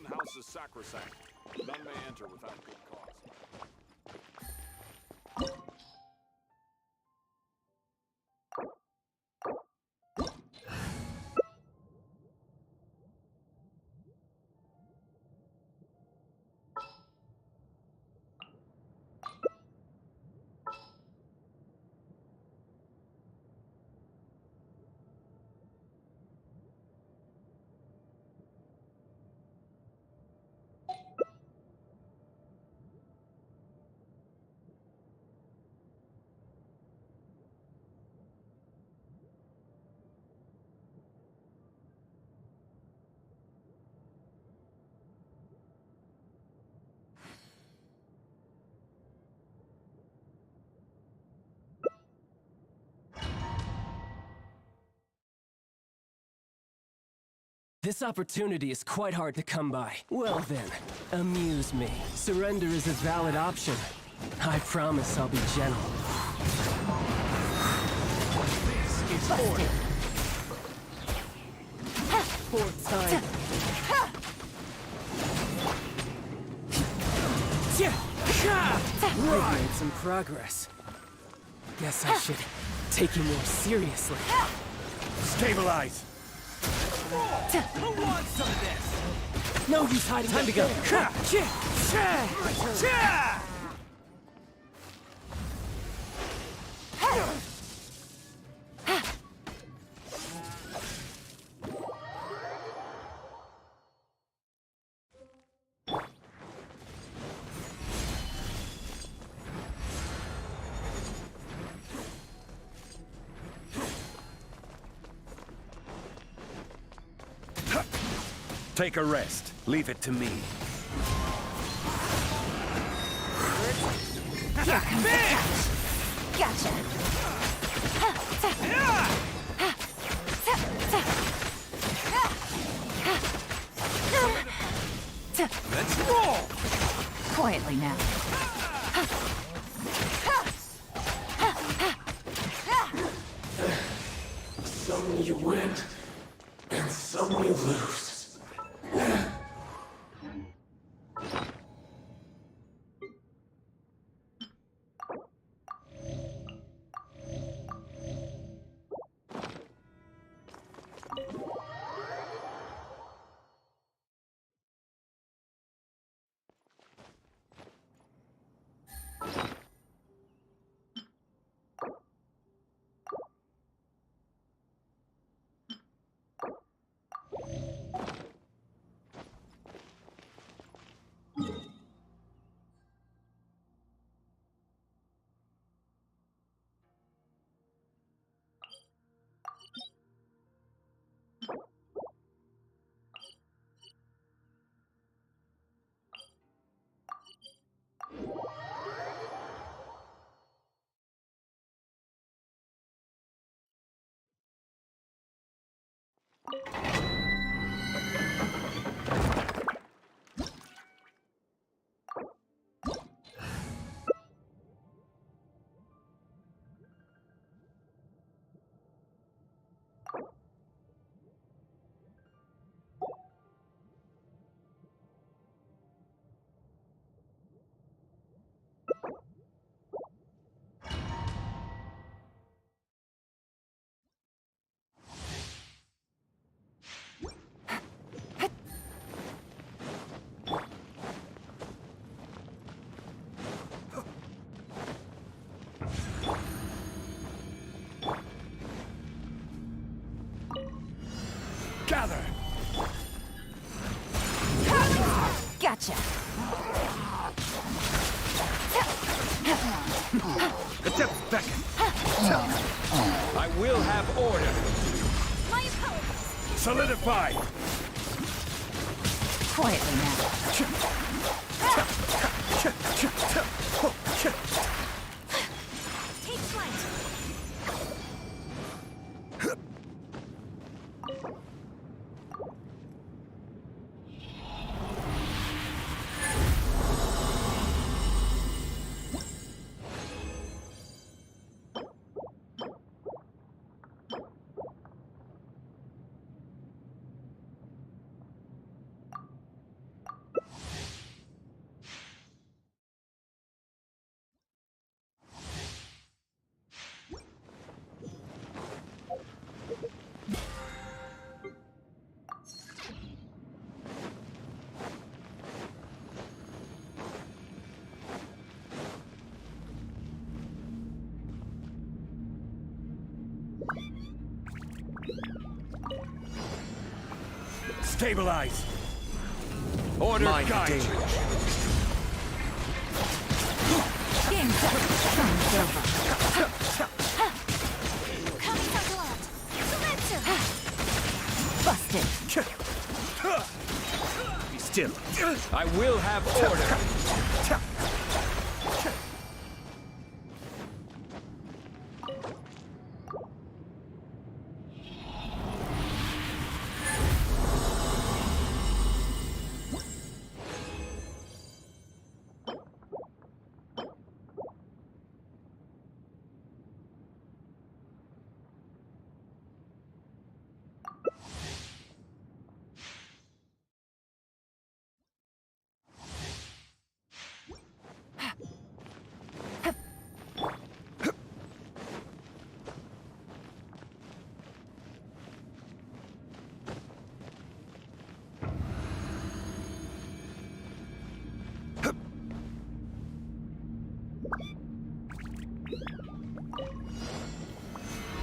House is sacrosanct. None may enter without good cause. This opportunity is quite hard to come by. Well then, amuse me. Surrender is a valid option. I promise I'll be gentle. This is order. Fourth time. We've made some progress. Guess I should take you more seriously. Stabilize! Who wants some of this? No use hiding. Time to go. Take a rest. Leave it to me. Gotcha. Let's roll! Quietly now. Some you win, and some you lose. Gather! Gotcha. The depth beckon! I will have order! My apologies. Solidify! Quietly now. Take flight. Stabilize! Order guide! Game's over. Busted. Be still. I will have order.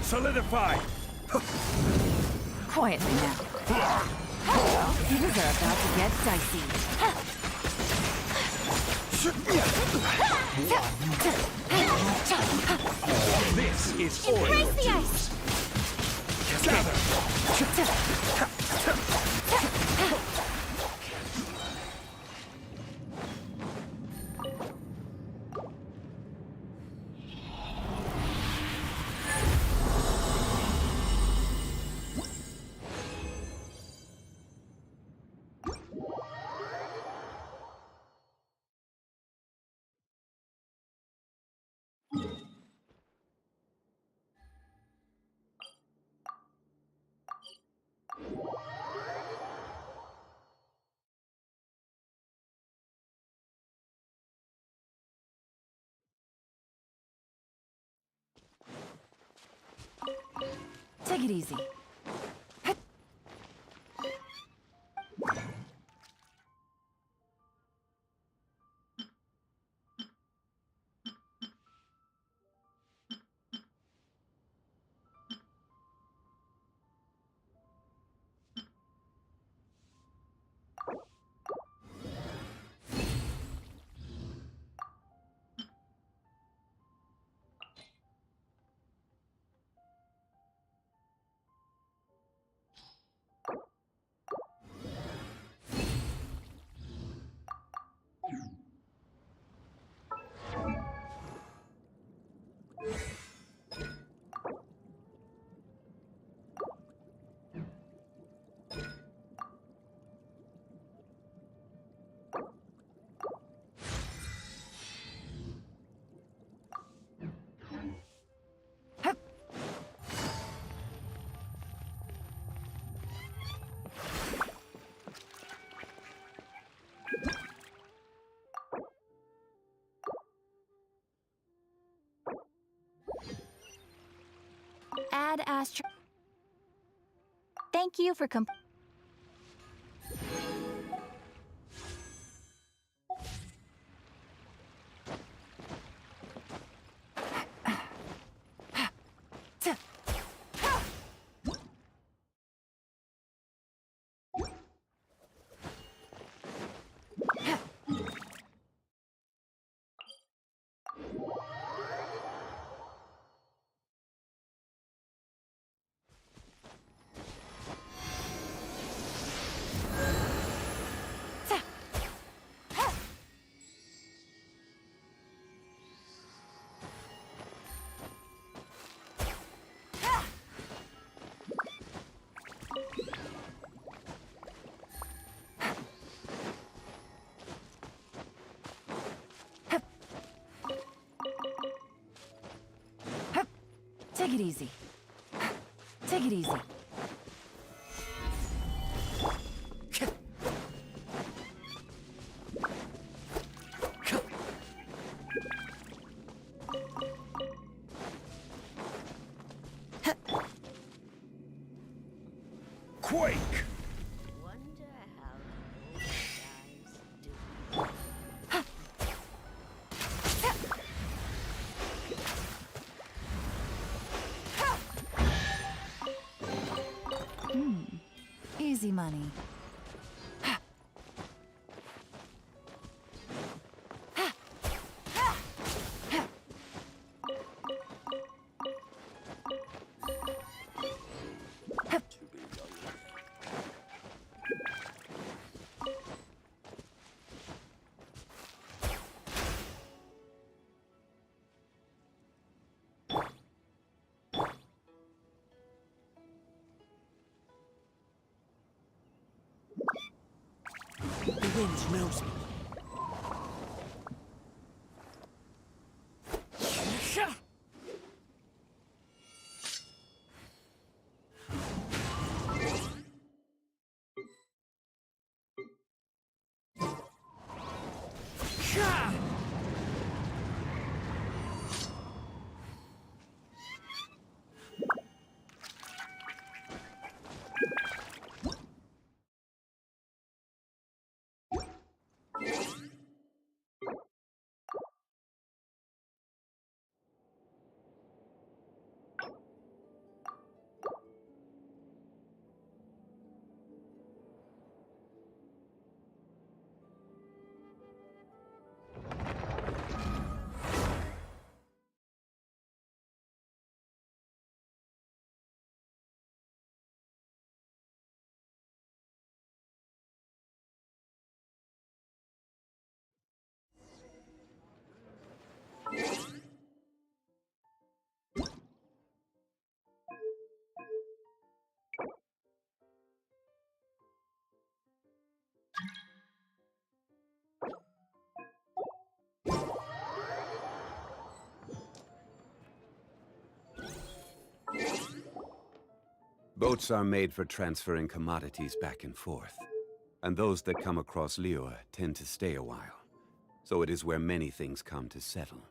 Solidify! Quietly now. Things are about to get dicey. This is oil. Embrace the ice! Take it easy. Add astro. Thank you for Take it easy. Take it easy. Quake! Easy money. The wind knows me. Boats are made for transferring commodities back and forth. And those that come across Liyue tend to stay a while. So it is where many things come to settle.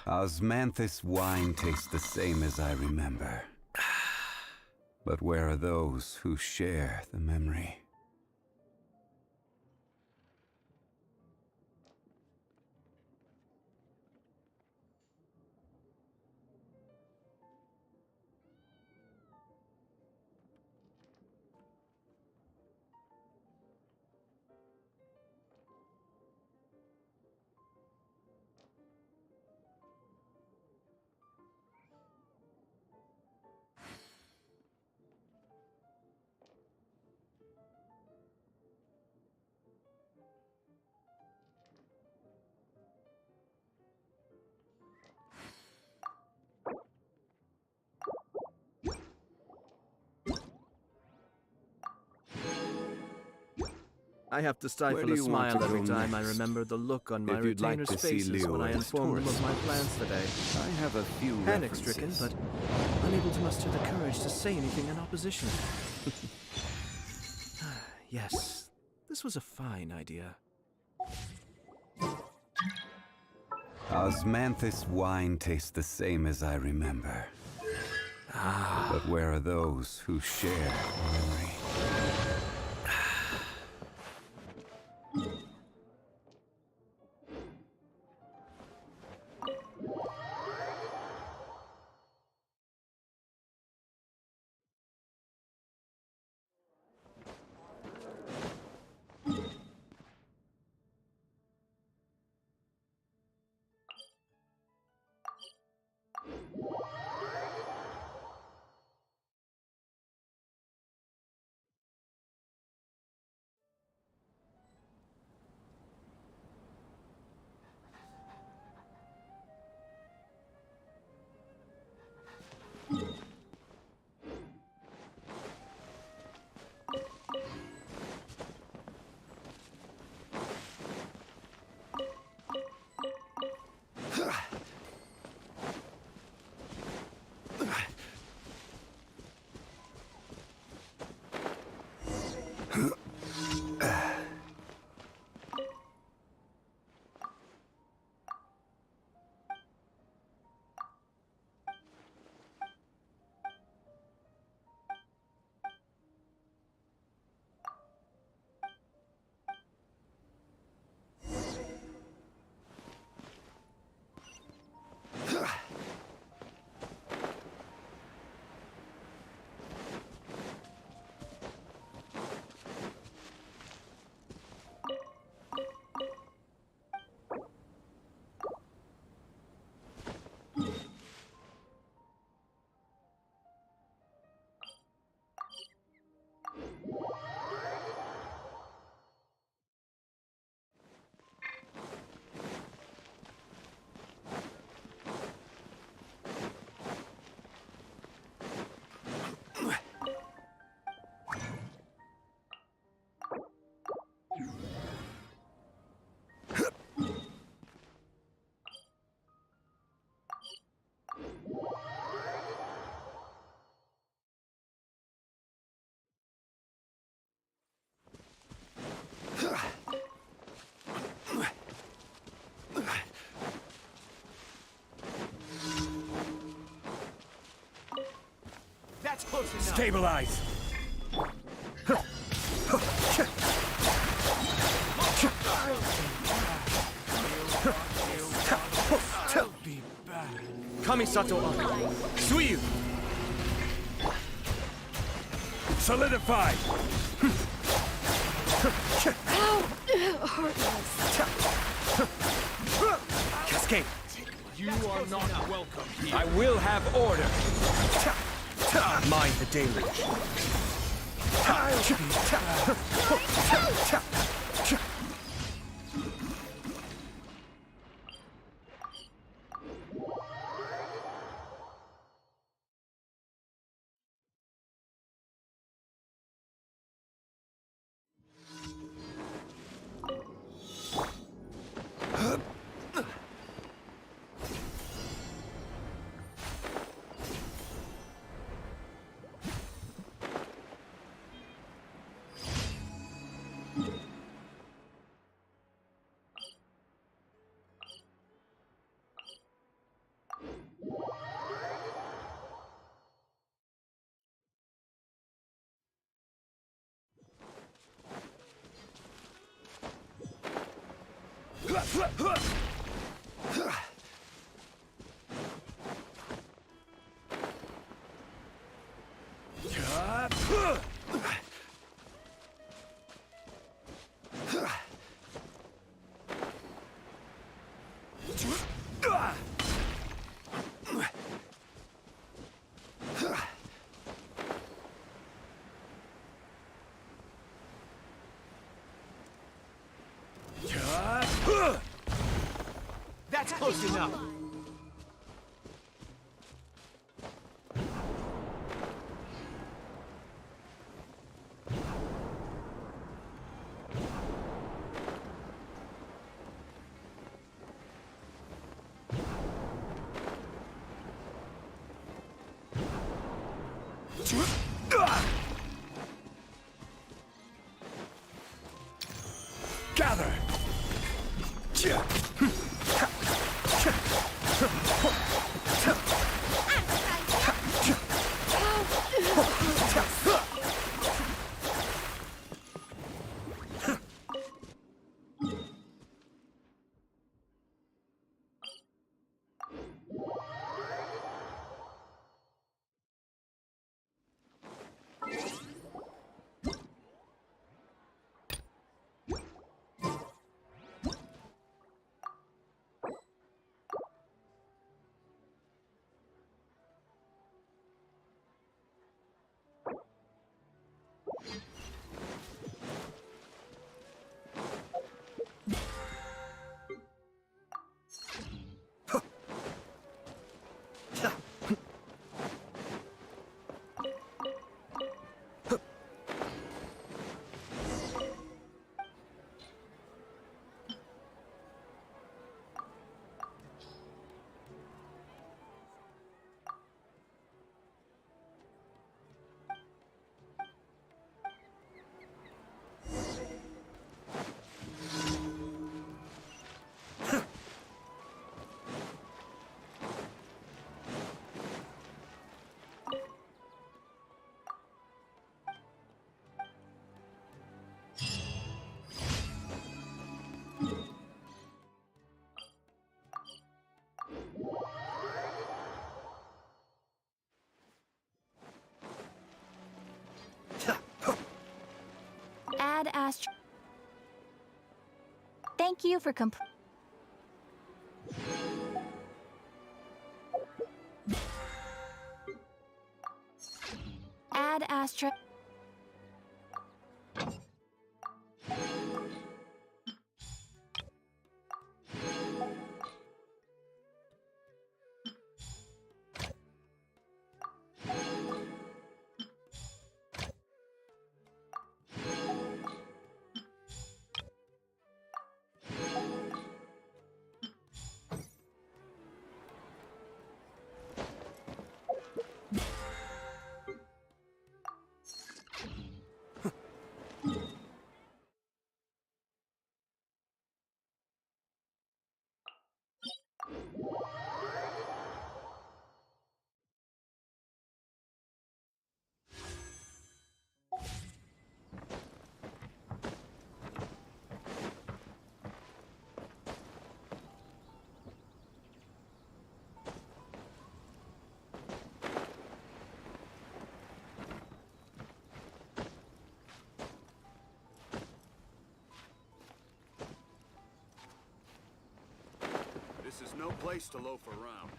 Osmanthus wine tastes the same as I remember. But where are those who share the memory? I have to stifle a smile every time I remember the look on my retainers' faces when I inform them of my plans today. I have a few panic-stricken, but unable to muster the courage to say anything in opposition. Yes, this was a fine idea. Osmanthus wine tastes the same as I remember. But where are those who share memory? That's close enough. Stabilize. Kamisato up. Suiyu. Solidify. Ow! Heartless. Cascade. You are not welcome here. I will have order. Mind the deluge. That's close enough. Gather! Add astro. Thank you for Add astro. This is no place to loaf around.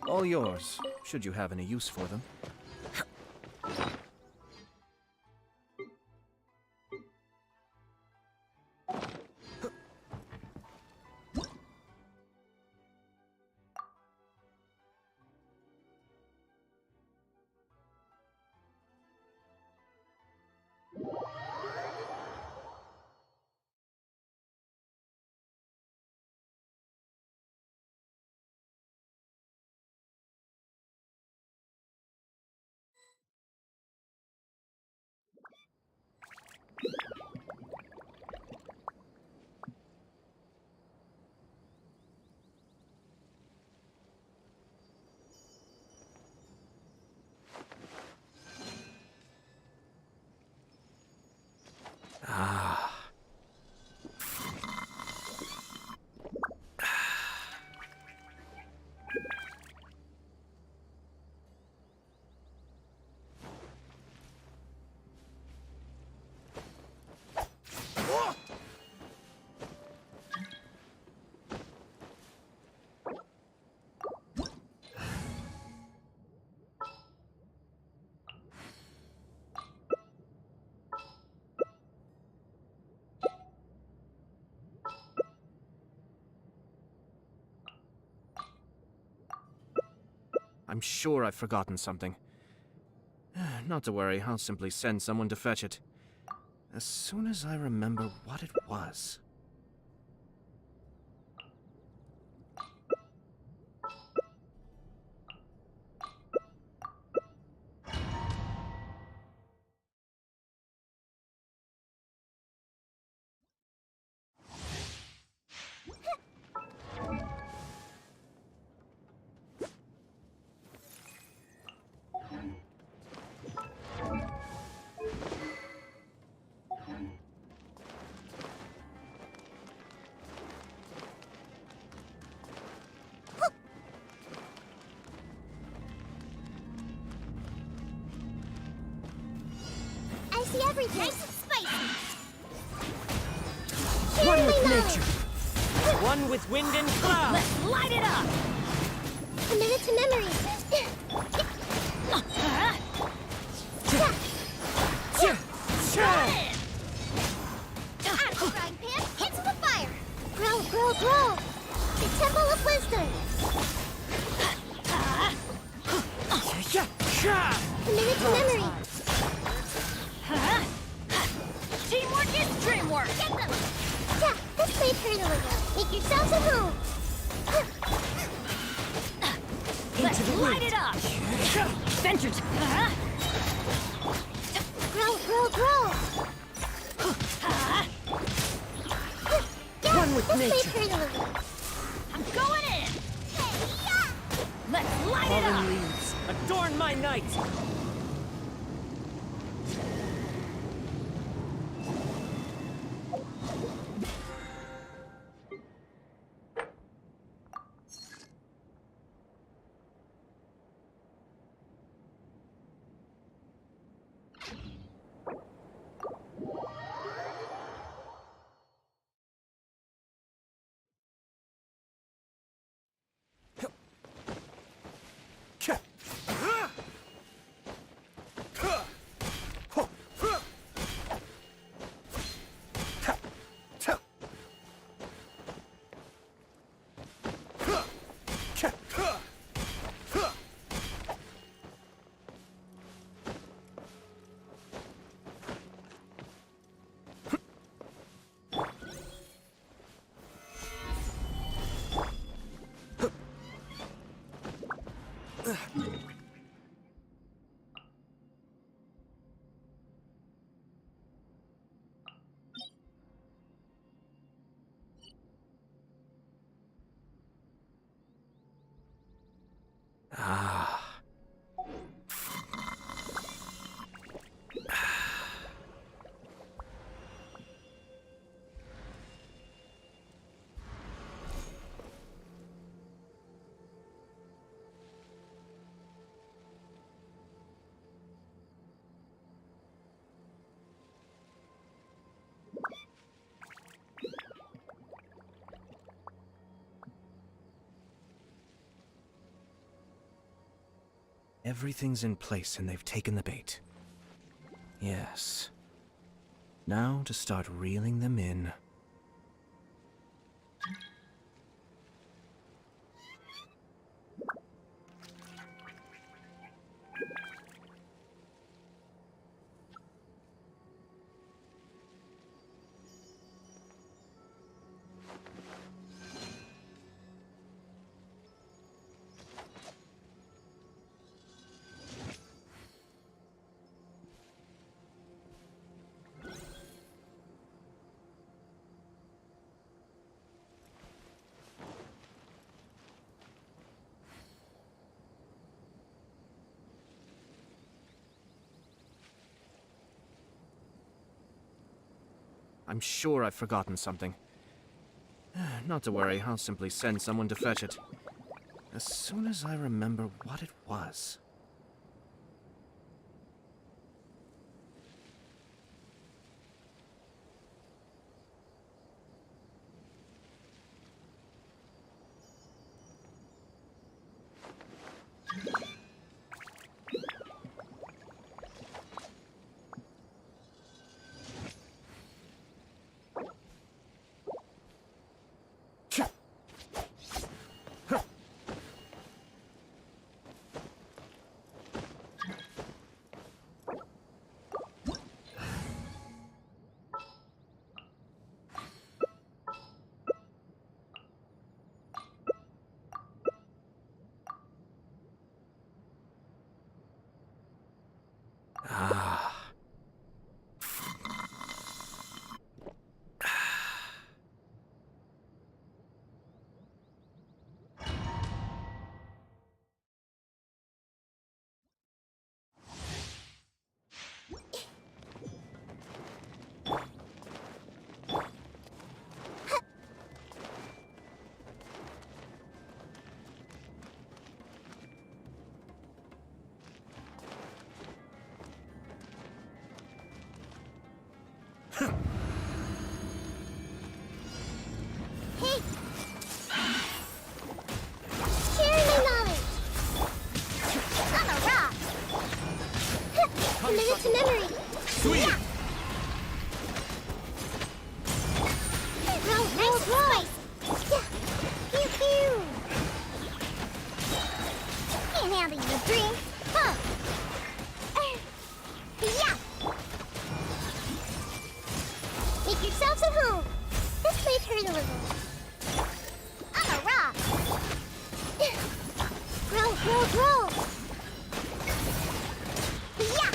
All yours, should you have any use for them. I'm sure I've forgotten something. Not to worry, I'll simply send someone to fetch it. As soon as I remember what it was. I see everything. Nice and spicy. One with nature. One with wind and cloud. Let's light it up! A minute to memory. Out of the frying pan, into the fire. Grow, grow, grow. The temple of wisdom. A minute to memory. Teamwork is dreamwork! Get them! Yeah, this may turn a little. Make yourselves at home. Let's light it up! Vengeance! Grow, grow, grow. Yeah, One with this may nature. turn a little. I'm going in! Let's light it Fallen up! leaves, adorn my night! Everything's in place and they've taken the bait. Yes. Now to start reeling them in. I'm sure I've forgotten something. Not to worry, I'll simply send someone to fetch it. As soon as I remember what it was. Ah. Hey! Sharing my knowledge! I'm a rock! Committed to memory! Sweet! Roll, roll, roll! Yeah! Pew, pew! Can't handle your drink! Huh! Yeah! Make yourselves at home! This may hurt a little. I'm a rock! Roll, roll, roll! Yeah!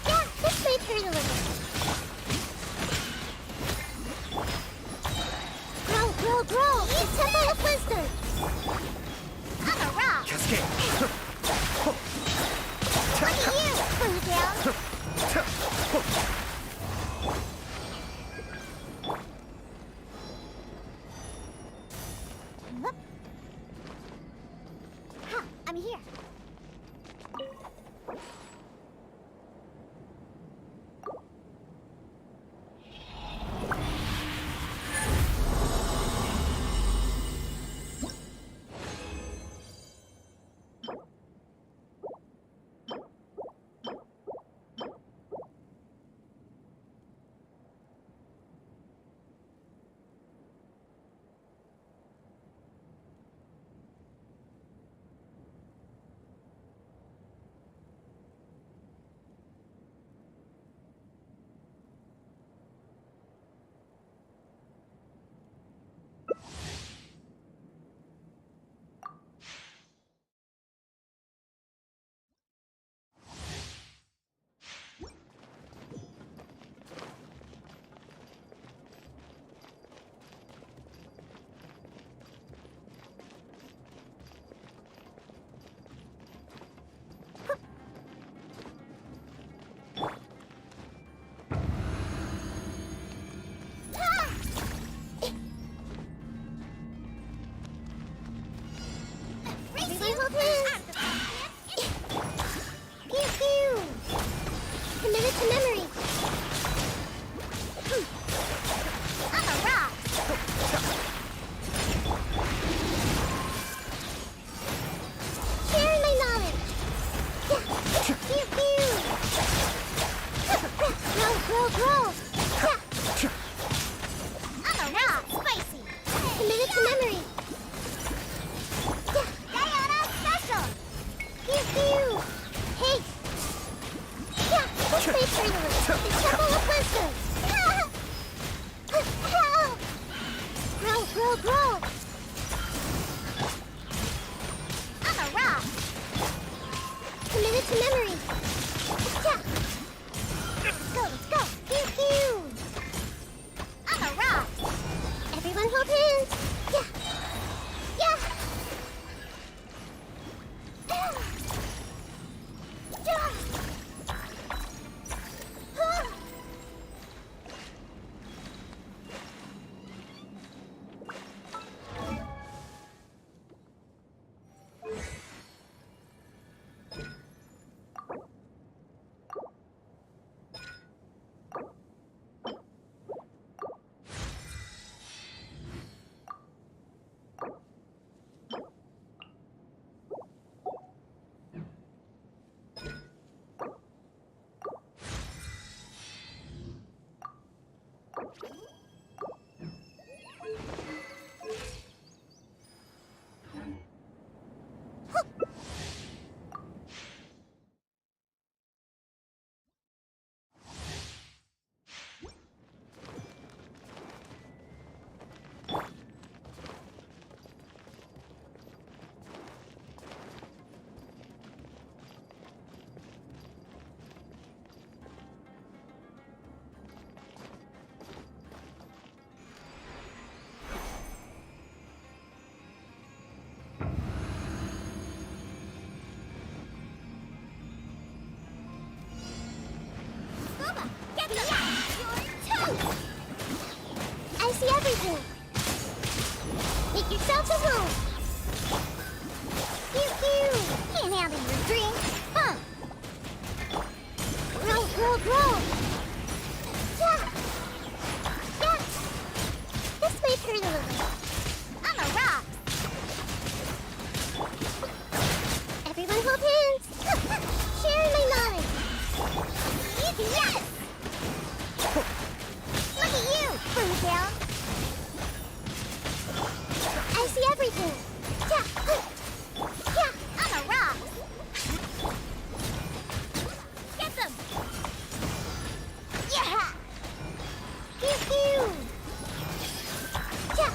Yeah, this may hurt a little. Roll, roll, roll! Use Temple of Wisdom! I'm a rock! Cascade! Look at you! Put it down! I'm here. Sharing my knowledge! see everything. Make yourself a room. Pew pew. Can't handle your drink. Huh. Grow, grow, grow. Yeah. Yeah. This might hurt a little. I'm a rock. Everyone hold hands. Share my knowledge. Yes! Look at you, Boomtail. I see everything. Yeah. Yeah, I'm a rock. Get them. Yeah. Pew pew. Yeah.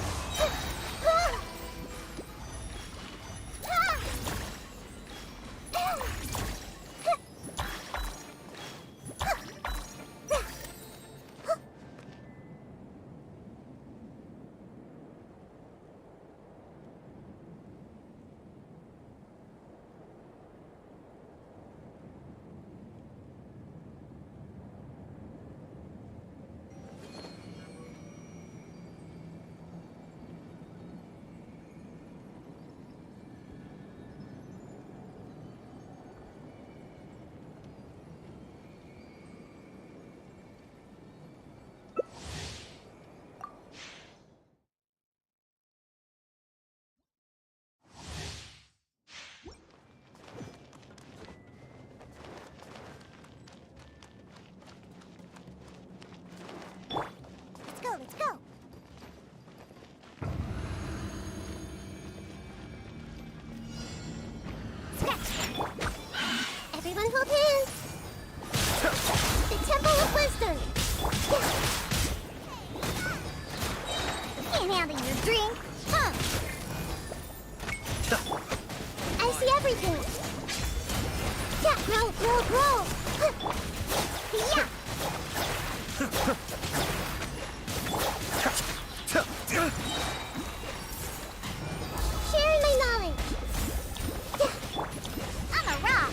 Let's go. Scratch. Everyone hold hands. The Temple of Wisdom. Can't handle your drink. Huh. I see everything. Yeah, grow, grow, grow. Yeah. Sharing my knowledge. Yeah. I'm a rock.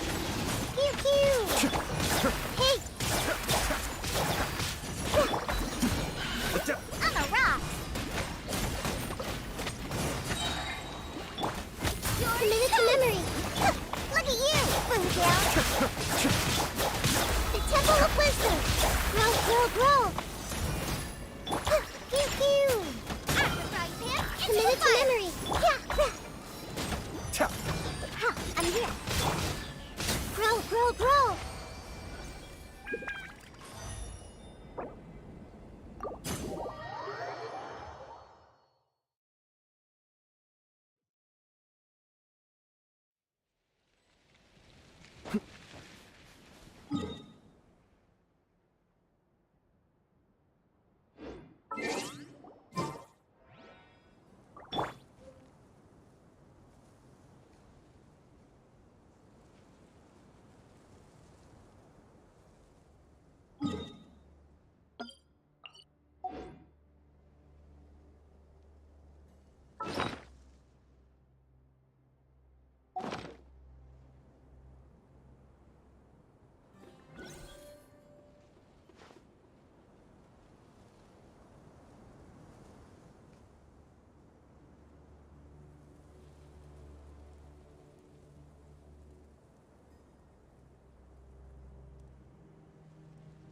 Pew pew. Hey. Yeah. I'm a rock. Committed to memory. Look at you, Boomtail. The Temple of Wisdom. Grow, grow, grow. Pew pew. Committed to memory. Yeah. Ha, I'm here. Grow, grow, grow.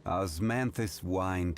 Osmanthus wine